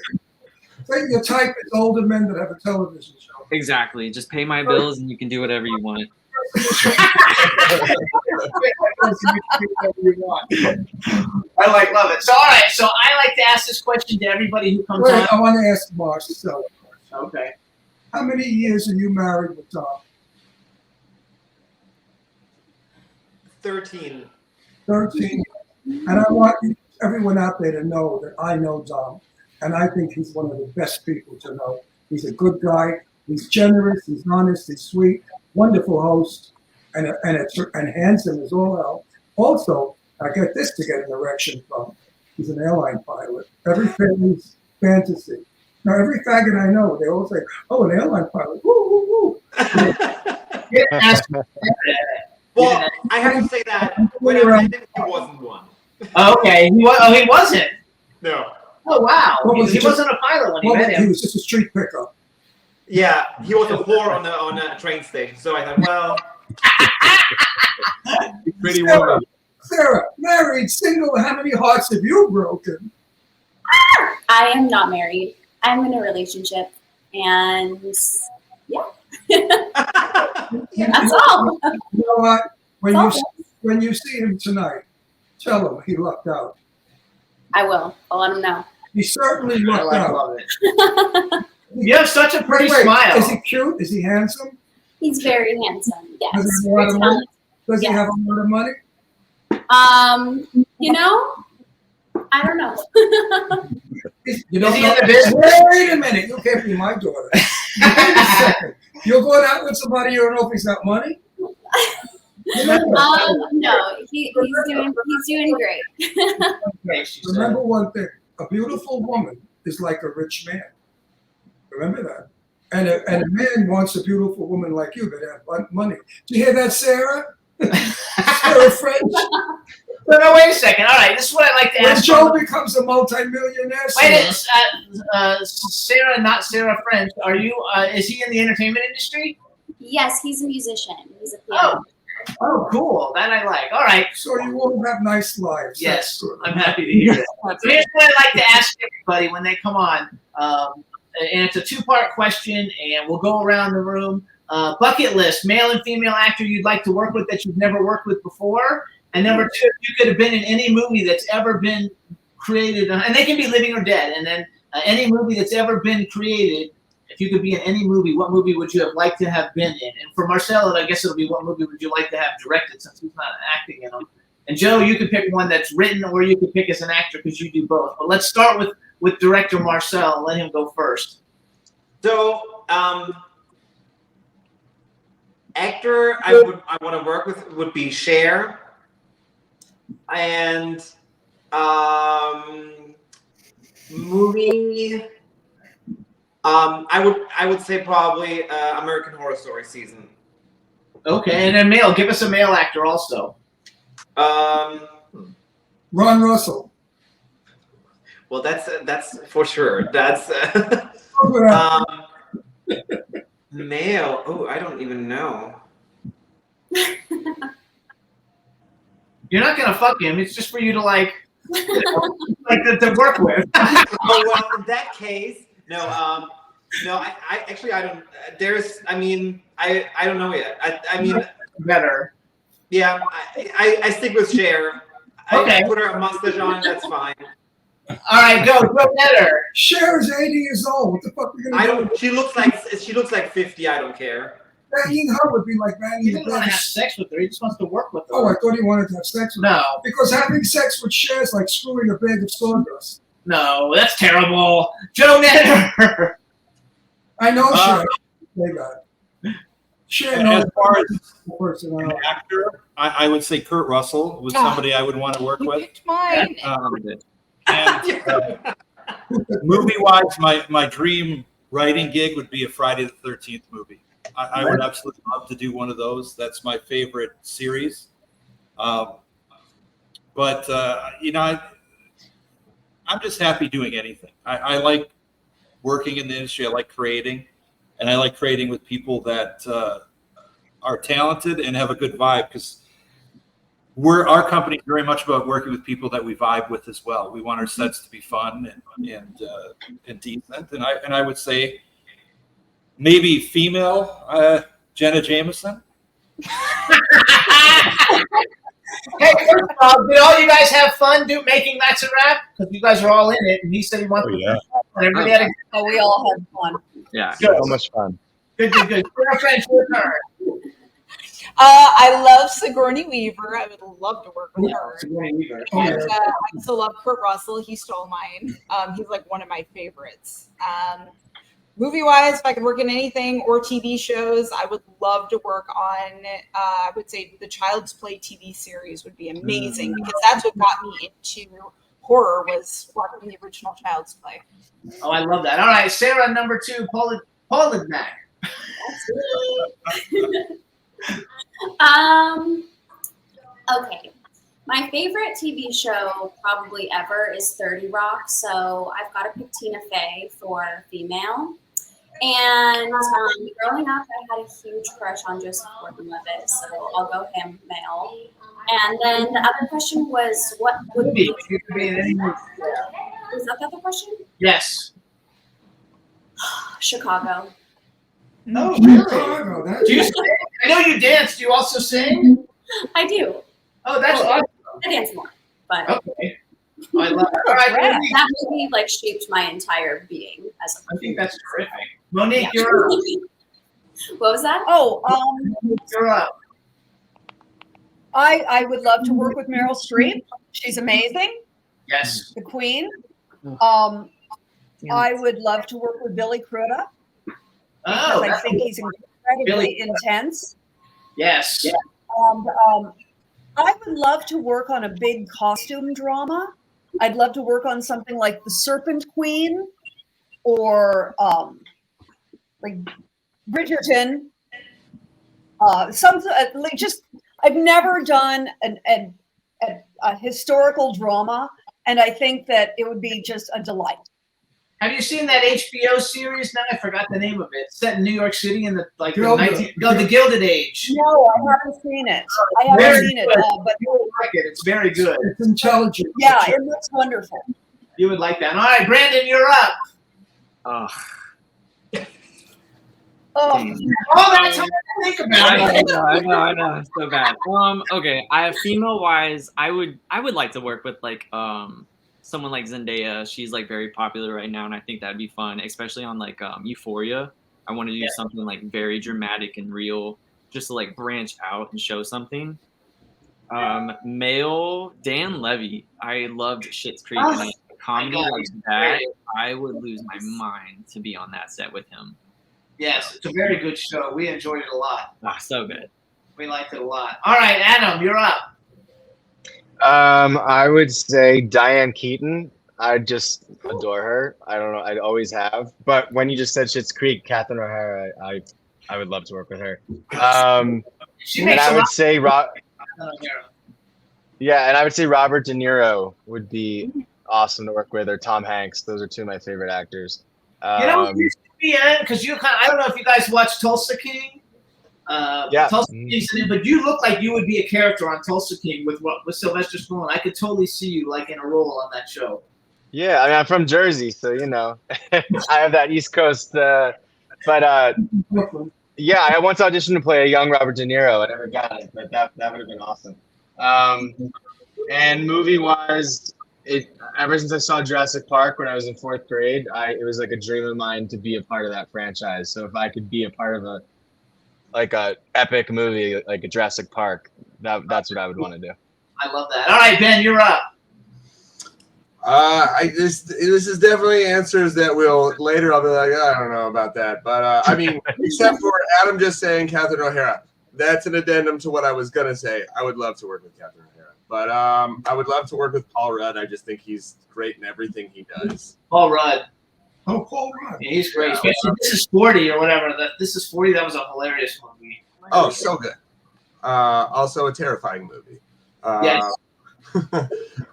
Say your type is older men that have a television show. Exactly. Just pay my bills and you can do whatever you want. I love it. So, all right. So, I like to ask this question to everybody who comes Wait, on. I want to ask Marcel. Okay. How many years are you married with Tom? 13. 13. And I want everyone out there to know that I know Dom, and I think he's one of the best people to know. He's a good guy. He's generous. He's honest. He's sweet. Wonderful host, and handsome as all hell. Also, I get this to get an erection from. He's an airline pilot. Every family's fantasy. Now, every faggot I know, they all say, "Oh, an airline pilot." Woo, woo, woo. Well, I have to say that when I met him, he wasn't one. Okay. He wasn't. No. Oh wow. What He wasn't a pilot when he met him. He was just a street pickup. Yeah, he was a whore on a train station. So I thought, well, Pretty woman. Sarah, married, single. How many hearts have you broken? I am not married. I'm in a relationship, and yeah, that's all. You know what? When you see him tonight, tell him he lucked out. I will. I'll let him know. He certainly lucked out. Love it. You have such a pretty smile. Is he cute? Is he handsome? He's very handsome. Yes. Does he have a lot of money? Does he have a lot of money? You know, I don't know. You don't Is he know. in the business? Wait a minute. You can't be my daughter. Wait a second. You're going out with somebody you don't know if he's got money? No, he's doing great. Remember one thing: a beautiful woman is like a rich man. Remember that. And a man wants a beautiful woman like you that have money. Do you hear that, Sarah? Sarah French. No, wait a second. All right, this is what I like to When ask. Joe becomes a multimillionaire, Wait, Sarah, not Sarah French. Are you? Is he in the entertainment industry? Yes, he's a musician. He's a piano. Oh, cool. That I like. All right. So you all have nice lives. Yes, I'm happy to hear it. So here's what I like to ask everybody when they come on. And it's a two-part question, and we'll go around the room. Bucket list, male and female actor you'd like to work with that you've never worked with before. And number two, you could have been in any movie that's ever been created, and they can be living or dead. And then any movie that's ever been created, if you could be in any movie, what movie would you have liked to have been in? And for Marcel, I guess it'll be what movie would you like to have directed since he's not acting in them. And Joe, you could pick one that's written, or you could pick as an actor because you do both. But let's start with director Marcel and let him go first. So, actor I want to work with would be Cher, and movie. I would say probably American Horror Story season. Okay, and then male. Give us a male actor also. Ron Russell. Well, that's for sure. That's male. Oh, I don't even know. You're not gonna fuck him. It's just for you to like to work with. Oh well, in that case, no. I actually I don't. There's. I mean, I don't know yet. I mean, better. Yeah, I stick with Cher. Okay. I put her a mustache on. That's fine. All right, go Knetter. Cher is 80 years old. What the fuck are you gonna do? She looks like 50. I don't care. Banging her would be like banging He the doesn't want to have sex with her. He just wants to work with her. Oh, I thought he wanted to have sex with her. No. Because having sex with Cher is like screwing a bag of sawdust. No, that's terrible. Joe Knetter. I know Cher. Say that. Cher knows As far as personality. an actor, I would say Kurt Russell was somebody I would want to work with. Mine. And movie-wise, my dream writing gig would be a Friday the 13th movie. I would absolutely love to do one of those. That's my favorite series. But I'm just happy doing anything. I like working in the industry. I like creating, and I like creating with people that are talented and have a good vibe, because our company is very much about working with people that we vibe with as well. We want our sets to be fun and decent. And I would say maybe female Jenna Jameson. Hey, first of all, did all you guys have fun making That's a Wrap? Because you guys are all in it, and he said he wanted to. Yeah. And everybody had a we all had fun. Yeah, good. So much fun. Good. Sarah French, your turn. I love Sigourney Weaver. I would love to work with her. Sigourney Weaver. And I also love Kurt Russell. He stole mine. He's like one of my favorites. Movie-wise, if I could work in anything or TV shows, I would love to work on, I would say the Child's Play TV series would be amazing, because that's what got me into horror was watching the original Child's Play. Oh, I love that. All right, Sarah, number 2, Polednak. Okay. My favorite TV show probably ever is 30 Rock, so I've got to pick Tina Fey for female. And growing up, I had a huge crush on Joseph Gordon-Levitt, so I'll go him, male. And then the other question was, what would be? Was that the other question? Yes. Chicago. Oh, really? Do you sing? I know you dance. Do you also sing? I do. Oh, that's awesome. I dance more, but okay. I love it. All right, Monique. that movie like shaped my entire being as a I think that's terrific. Monique, Yeah. you're up. What was that? Oh, You're up. I would love to work with Meryl Streep. She's amazing. Yes. The Queen. I would love to work with Billy Crudup because I think he's incredibly intense. Yes. Yeah. And I would love to work on a big costume drama. I'd love to work on something like The Serpent Queen or like Bridgerton. Something like just I've never done a historical drama, and I think that it would be just a delight. Have you seen that HBO series? Now I forgot the name of it. It's set in New York City in the the Gilded Age. No, I haven't seen it. I haven't seen it, but you would like it. It's very good. It's intelligent. Yeah, it looks wonderful. You would like that. All right, Brandon, you're up. Oh, Oh, that's how I think about it. I know. It's so bad. Okay. Female wise, I would like to work with like someone like Zendaya. She's like very popular right now, and I think that'd be fun, especially on like Euphoria. I want to do something like very dramatic and real, just to like branch out and show something. Male, Dan Levy. I loved Schitt's Creek, and a comedy like that. I would lose my mind to be on that set with him. Yes, it's a very good show. We enjoyed it a lot. So good. We liked it a lot. All right, Adam, you're up. I would say Diane Keaton. I just adore her. I don't know. I always have. But when you just said Schitt's Creek, Catherine O'Hara, I would love to work with her. And I would say and I would say Robert De Niro would be awesome to work with, or Tom Hanks. Those are two of my favorite actors. Because I don't know if you guys watch Tulsa King. Tulsa King's in it, but you look like you would be a character on Tulsa King with Sylvester Stallone. I could totally see you like in a role on that show. Yeah, I mean, I'm from Jersey, so you know, I have that East Coast. But I once auditioned to play a young Robert De Niro. I never got it, but that would have been awesome. And movie-wise, ever since I saw Jurassic Park when I was in 4th grade, it was like a dream of mine to be a part of that franchise. So if I could be a part of a epic movie like a Jurassic Park, that's what I would want to do. I love that. All right, Ben, you're up. This is definitely answers that later I'll be like, I don't know about that. But I mean, except for Adam just saying Catherine O'Hara. That's an addendum to what I was going to say. I would love to work with Catherine O'Hara. But I would love to work with Paul Rudd. I just think he's great in everything he does. Paul Rudd. Oh, Paul Rudd. Yeah, he's great. Especially This Is 40 or whatever. This Is 40, that was a hilarious movie. Oh, so good. Also a terrifying movie. Yes.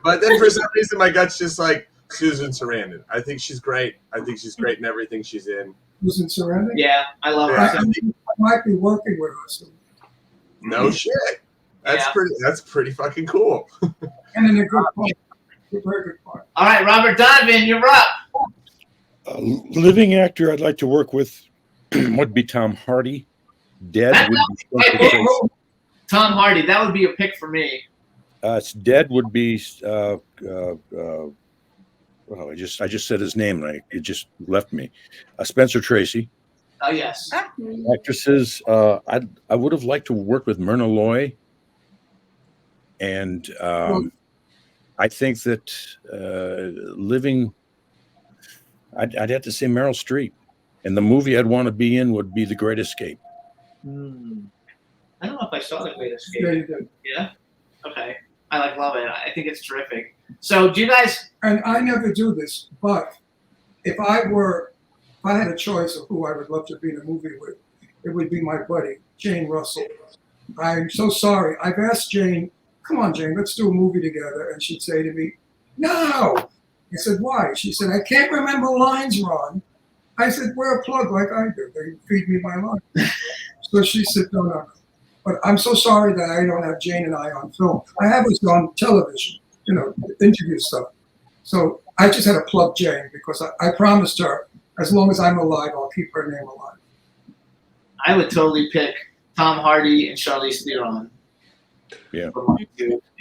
But then for some reason, my gut's just like Susan Sarandon. I think she's great. I think she's great in everything she's in. Susan Sarandon? Yeah, I love her. I might be working with her soon. No shit. That's pretty fucking cool. And in a good part. Very good part. All right, Robert Donovan, you're up. A living actor I'd like to work with would be Tom Hardy. Dead would be Spencer Tracy. Tom Hardy, that would be a pick for me. Dead would be well, I just said his name and it just left me. Spencer Tracy. Oh yes. Actresses, I would have liked to work with Myrna Loy, and I think that living, I'd have to say Meryl Streep, and the movie I'd want to be in would be The Great Escape. I don't know if I saw The Great Escape. Yeah, you did. Yeah. Okay. I love it. I think it's terrific. So do you guys? And I never do this, but if I had a choice of who I would love to be in a movie with, it would be my buddy, Jane Russell. I'm so sorry. I've asked Jane, come on, Jane, let's do a movie together. And she'd say to me, no. I said, why? She said, I can't remember lines, Ron. I said, wear a plug like I do. They feed me my lines. So she said, no. But I'm so sorry that I don't have Jane and I on film. I have us on television, interview stuff. So I just had to plug Jane because I promised her, as long as I'm alive, I'll keep her name alive. I would totally pick Tom Hardy and Charlize Theron. Yeah.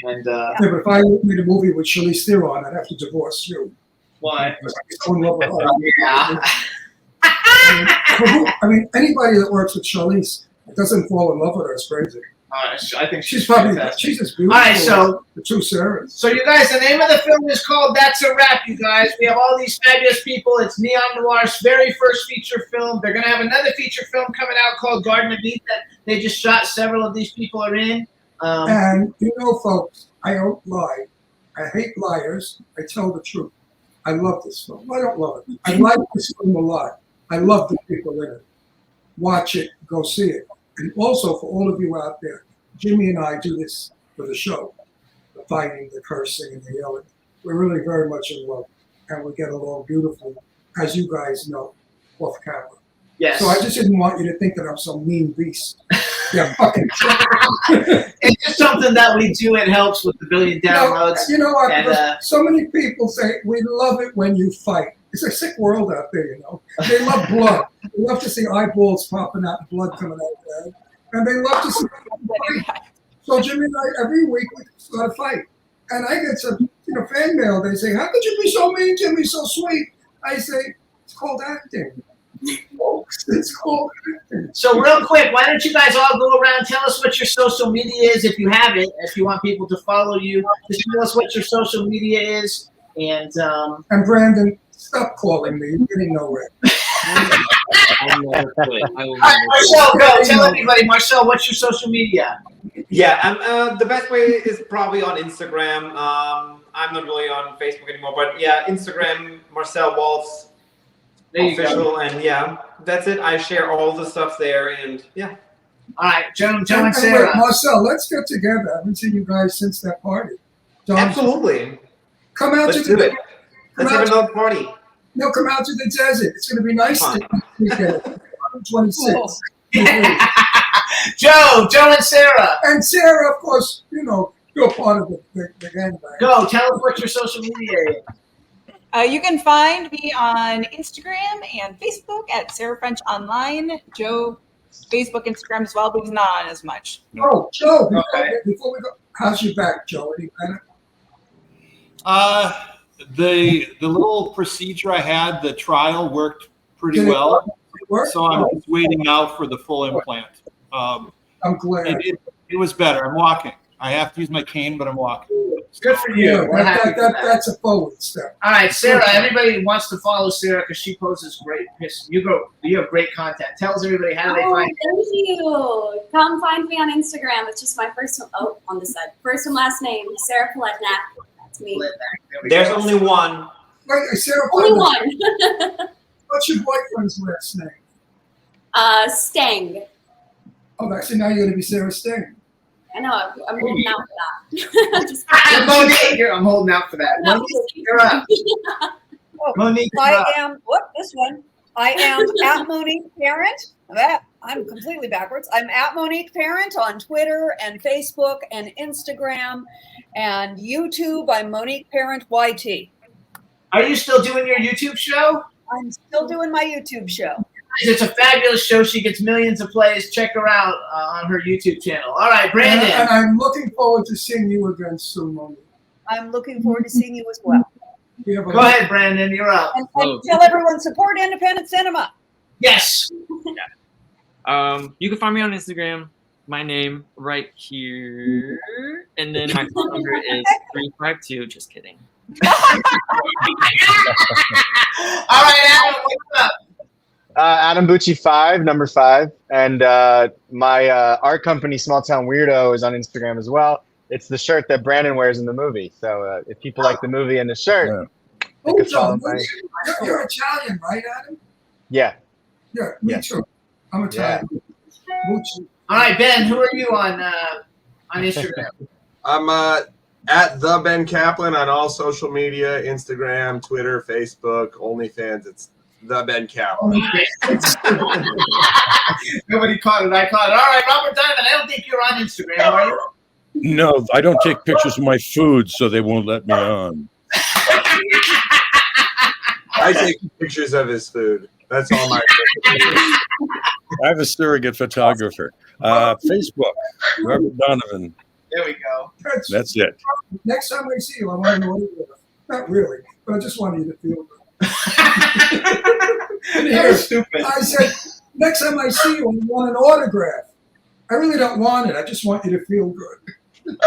And yeah, but if I made a movie with Charlize Theron, I'd have to divorce you. Why? Because I'm so in love with her. Yeah. I mean, anybody that works with Charlize doesn't fall in love with her. It's crazy. I think she's probably fantastic. She's as beautiful. All right, so the two Sarahs. So you guys, the name of the film is called That's a Wrap. You guys, we have all these fabulous people. It's Neon Noir's very first feature film. They're gonna have another feature film coming out called Garden of Eden that they just shot. Several of these people are in. And folks, I don't lie. I hate liars. I tell the truth. I love this film. I don't love it. I like this film a lot. I love the people in it. Watch it. Go see it. And also for all of you out there, Jimmy and I do this for the show. The fighting, the cursing, and the yelling. We're really very much in love. And we get along beautifully, as you guys know, off camera. Yes. So I just didn't want you to think that I'm some mean beast. Yeah, fucking. It's just something that we do. It helps with the billion downloads. You know what? And, so many people say, we love it when you fight. It's a sick world out there, They love blood. They love to see eyeballs popping out and blood coming out there. And they love to see fight. So Jimmy and I, every week, we start a fight. And I get some fan mail. They say, how could you be so mean, Jimmy, so sweet? I say, it's called acting. Folks, it's called acting. So real quick, why don't you guys all go around, tell us what your social media is if you have it, if you want people to follow you. Just tell us what your social media is. And Brandon, stop calling me. You're getting nowhere. Marcel, go. Tell everybody. Marcel, what's your social media? Yeah, the best way is probably on Instagram. I'm not really on Facebook anymore, but yeah, Instagram, Marcel Walz official, and yeah, that's it. I share all the stuff there, and yeah. All right, Joe and Wait, Sarah. Marcel, let's get together. I haven't seen you guys since that party. Absolutely. Come out Let's to do it. Let's have another party. No, come out to the desert. It's going to be nice this weekend. 26. Joe and Sarah. And Sarah, of course, you're part of the gang. Go, tell us what your social media is. You can find me on Instagram and Facebook at Sarah French Online. Joe, Facebook, Instagram as well, but he's not on as much. Oh, Joe, before we go, how's your back, Joe? Any better? The little procedure I had, the trial worked pretty well. So I'm just waiting now for the full implant. I'm glad. It was better. I'm walking. I have to use my cane, but I'm walking. Good for you. That's a forward step. All right, Sarah. Everybody wants to follow Sarah because she poses great. You have great content. Tell everybody how do they find you. Thank you. Come find me on Instagram. It's just my first on the side. First and last name, Sarah Polednak. That's me. There's only one. Wait, Sarah. Only one. What's your boyfriend's last name? Stang. Oh, actually, now you're going to be Sarah Stang. I know. I'm holding out for that. Monique, I'm holding out for that. Monique, you're up. Monique, I am. What? This one. I am at Monique Parent. I'm completely backwards. I'm at Monique Parent on Twitter and Facebook and Instagram and YouTube. I'm Monique Parent YT. Are you still doing your YouTube show? I'm still doing my YouTube show. It's a fabulous show. She gets millions of plays. Check her out on her YouTube channel. All right, Brandon. And I'm looking forward to seeing you again soon, Monique. I'm looking forward to seeing you as well. Go ahead, Brandon. You're up. And tell everyone, support independent cinema. Yes. You can find me on Instagram. My name right here, and then my phone number is 352. Just kidding. All right, Adam, what's up? Adam Bucci 5, number 5, and my art company Small Town Weirdo is on Instagram as well. It's the shirt that Brandon wears in the movie. So if people like the movie and the shirt, they Oh, could follow John, my. you're Italian, right, Adam? Yeah. Yeah, me Yes. too. I'm Italian. Bucci. All right, Ben, who are you on Instagram? I'm at the Ben Kaplan on all social media: Instagram, Twitter, Facebook, OnlyFans. It's the Ben Kaplan. Nobody caught it. I caught it. All right, Robert Donavan. I don't think you're on Instagram, are you? No, I don't take pictures of my food, so they won't let me on. I take pictures of his food. That's all my. I have a surrogate photographer. Facebook, Robert Donavan. There we go. That's it. Next time I see you, I want to know what it is. Not really, but I just want you to feel good. That was stupid. I said, next time I see you, I want an autograph. I really don't want it. I just want you to feel good.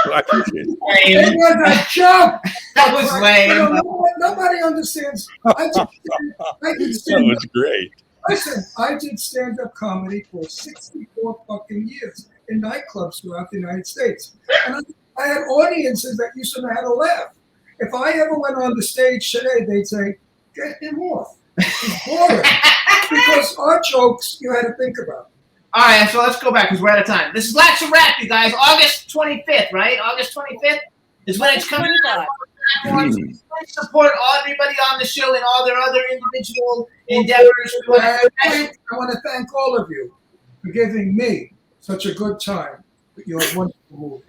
I appreciate it. It was a joke. That was lame. You know, nobody understands. I did That stand was great. Listen, I did stand-up comedy for 64 fucking years in nightclubs throughout the United States. And I had audiences that used to know how to laugh. If I ever went on the stage today, they'd say, get him off. He's boring. Because our jokes, you had to think about. All right, so let's go back because we're out of time. This is Latch a Wrap, you guys. August 25th, right? August 25th is when it's coming out. Please support everybody on the show and all their other individual endeavors. I want to thank all of you for giving me such a good time with your wonderful movie.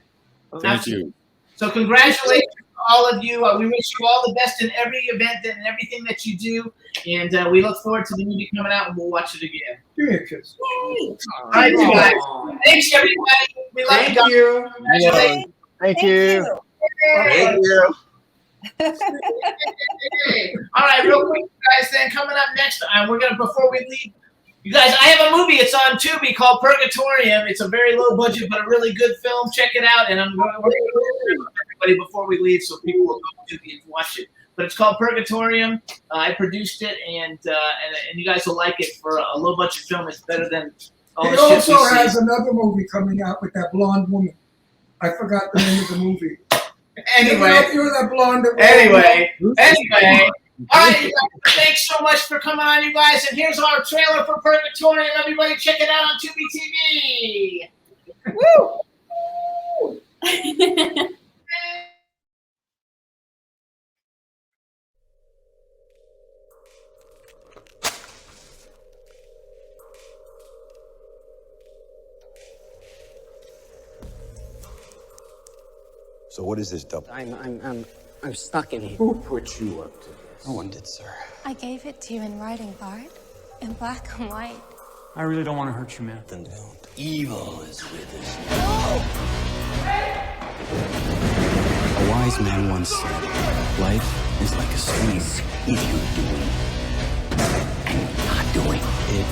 Thank you. So congratulations to all of you. We wish you all the best in every event and everything that you do. And we look forward to the movie coming out, and we'll watch it again. Give me a kiss. All right, you guys. Thanks, everybody. We love you. Congratulations. Thank you. Thank you. All right, real quick, guys. Then coming up next, we're gonna before we leave, you guys. I have a movie. It's on Tubi called Purgatorium. It's a very low budget but a really good film. Check it out. And we're gonna everybody before we leave, so people will go to Tubi and watch it. But it's called Purgatorium. I produced it, and you guys will like it for a low budget film. It's better than all He the shit we also see. has another movie coming out with that blonde woman. I forgot the name of the movie. Anyway. You're that blonde. Anyway. All right, you guys, thanks so much for coming on, you guys. And here's our trailer for Purgatorium. Everybody check it out on Tubi TV. Woo! So what is this double? I'm stuck in here. Who put you up to this? No one did, sir. I gave it to you in writing, Bart. In black and white. I really don't want to hurt you, man. Then don't. Evil is with us. A wise man once said, life is like a stream. If you're doing and not doing, it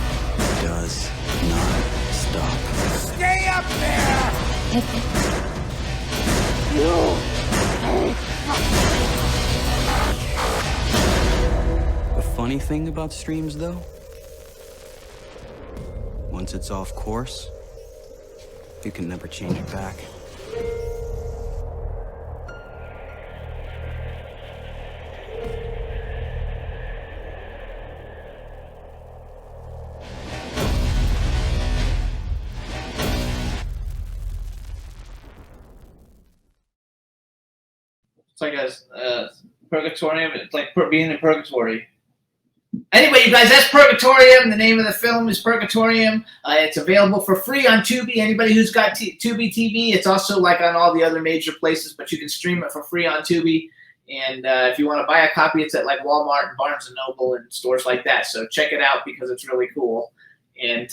does not stop. Stay up there! The funny thing about streams, though, once it's off course, you can never change it back. It's like a purgatorium. It's like being in purgatory. Anyway, you guys, that's Purgatorium. The name of the film is Purgatorium. It's available for free on Tubi. Anybody who's got Tubi TV, it's also like on all the other major places, but you can stream it for free on Tubi. And if you want to buy a copy, it's at like Walmart and Barnes & Noble and stores like that. So check it out because it's really cool. And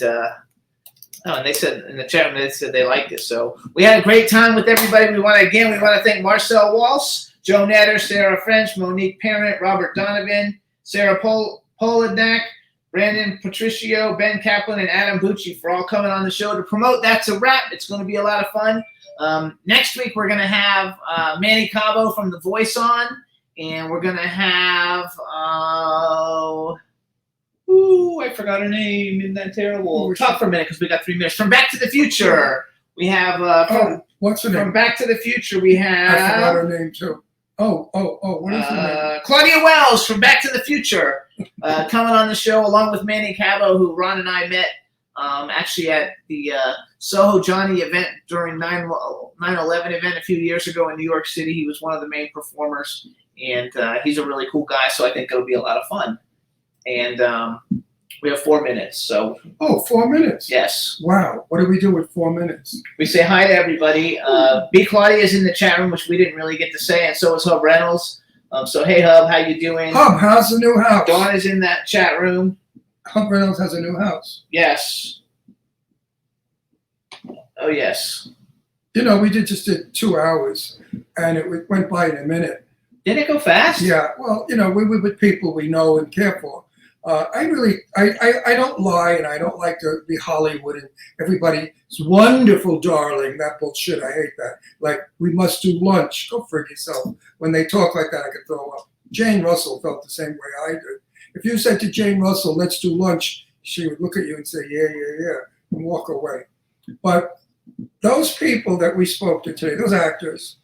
and they said in the chat room, they said they liked it. So we had a great time with everybody. We want to thank Marcel Walz, Joe Knetter, Sarah French, Monique Parent, Robert Donavan, Sarah Polednak, Brandon Patricio, Ben Kaplan, and Adam Bucci for all coming on the show to promote That's a Wrap. It's going to be a lot of fun. Next week, we're going to have Manny Cabo from The Voice on, and we're going to have, I forgot her name. Isn't that terrible? Talk for a minute because we got 3 minutes. From Back to the Future, We have what's her name? From Back to the Future. We have. I forgot her name too. Oh, what is her name? Claudia Wells from Back to the Future coming on the show along with Manny Cabo, who Ron and I met actually at the Soho Johnny event during 9/11 event a few years ago in New York City. He was one of the main performers, and he's a really cool guy, so I think it'll be a lot of fun. And we have 4 minutes, so. 4 minutes? Yes. Wow, what do we do with 4 minutes? We say hi to everybody. B. Claudia is in the chat room, which we didn't really get to say, and so is Hub Reynolds. So hey, Hub, how you doing? Hub, how's the new house? Dawn is in that chat room. Hub Reynolds has a new house. Yes. Oh, yes. You know, we just did 2 hours, and it went by in a minute. Did it go fast? Yeah, well, you know, we were with people we know and care for. I don't lie, and I don't like to be Hollywood and everybody's wonderful, darling. That bullshit, I hate that. Like, we must do lunch. Go frig yourself. When they talk like that, I could throw up. Jane Russell felt the same way I did. If you said to Jane Russell, let's do lunch, she would look at you and say, yeah, and walk away. But those people that we spoke to today, those actors,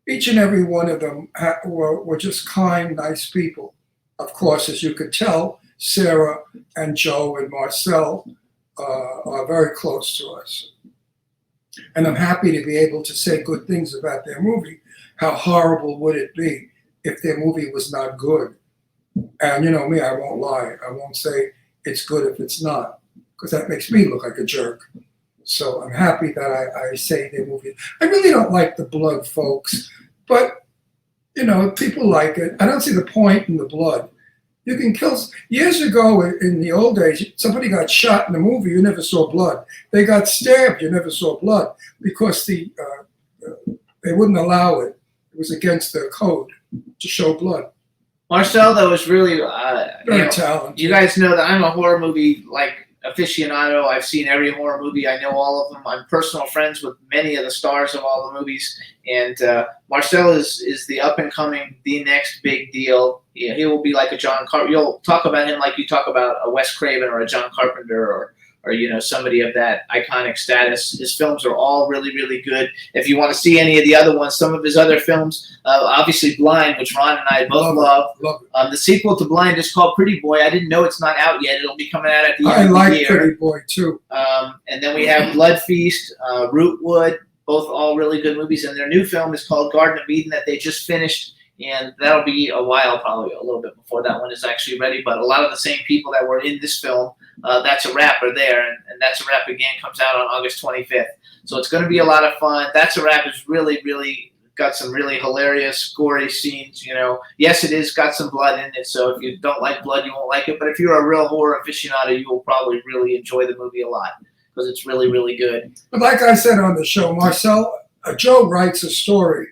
each and every one of them were just kind, nice people. Of course, as you could tell, Sarah and Joe and Marcel are very close to us. And I'm happy to be able to say good things about their movie. How horrible would it be if their movie was not good? And you know me, I won't lie. I won't say it's good if it's not, because that makes me look like a jerk. So I'm happy that I say their movie. I really don't like the blood, folks, but you know, people like it. I don't see the point in the blood. You can kill. Years ago, in the old days, somebody got shot in a movie, you never saw blood. They got stabbed, you never saw blood, because they wouldn't allow it. It was against the code to show blood. Marcel, though, is really very talented. You guys know that I'm a horror movie aficionado. I've seen every horror movie. I know all of them. I'm personal friends with many of the stars of all the movies. And Marcel is the up and coming, the next big deal. He will be like a John Carpenter. You'll talk about him like you talk about a Wes Craven or a John Carpenter or you know, somebody of that iconic status. His films are all really, really good. If you want to see any of the other ones, some of his other films, obviously Blind, which Ron and I both love. The sequel to Blind is called Pretty Boy. I didn't know it's not out yet. It'll be coming out at the end of the year. I like Pretty Boy too. And then we have Blood Feast, Rootwood, both all really good movies. And their new film is called Garden of Eden that they just finished. And that'll be a while, probably a little bit before that one is actually ready. But a lot of the same people that were in this film, That's a Wrap are there. And That's a Wrap, again, comes out on August 25th. So it's going to be a lot of fun. That's a Wrap is really, really got some really hilarious, gory scenes. You know, yes, it is got some blood in it. So if you don't like blood, you won't like it. But if you're a real horror aficionado, you will probably really enjoy the movie a lot because it's really, really good. But like I said on the show, Marcel, Joe writes a story.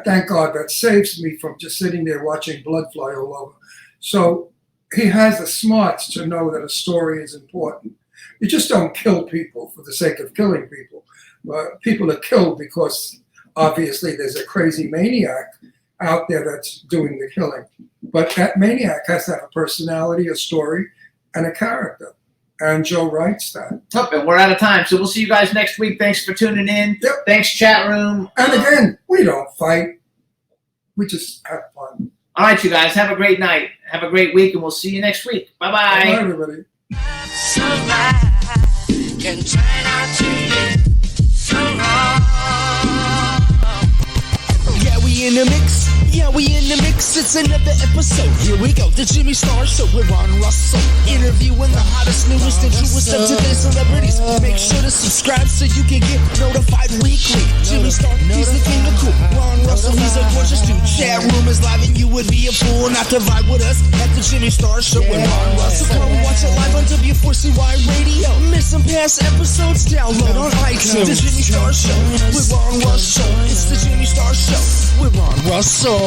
Thank God, that saves me from just sitting there watching blood fly all over. So he has the smarts to know that a story is important. You just don't kill people for the sake of killing people. People are killed because obviously there's a crazy maniac out there that's doing the killing. But that maniac has to have a personality, a story, and a character. And Joe writes that. Yep, and we're out of time. So we'll see you guys next week. Thanks for tuning in. Yep. Thanks, chat room. And again, we don't fight. We just have fun. All right, you guys. Have a great night. Have a great week, and we'll see you next week. Bye-bye. Bye, everybody. Can turn out to be so wrong. Yeah, we in the mix. Yeah, we in the mix. It's another episode. Here we go. The Jimmy Star Show with Ron Russell. Interviewing the hottest, newest, and truest of today's celebrities. Make sure to subscribe so you can get notified weekly. Jimmy Star, he's the king of cool. Ron Russell, he's a gorgeous dude. Chat room is live and you would be a fool not to vibe with us at the Jimmy Star Show with Ron Russell. Come watch it live on W4CY Radio. Miss some past episodes? Download on iTunes. The Jimmy Star Show with Ron Russell. It's the Jimmy Star Show with Ron Russell.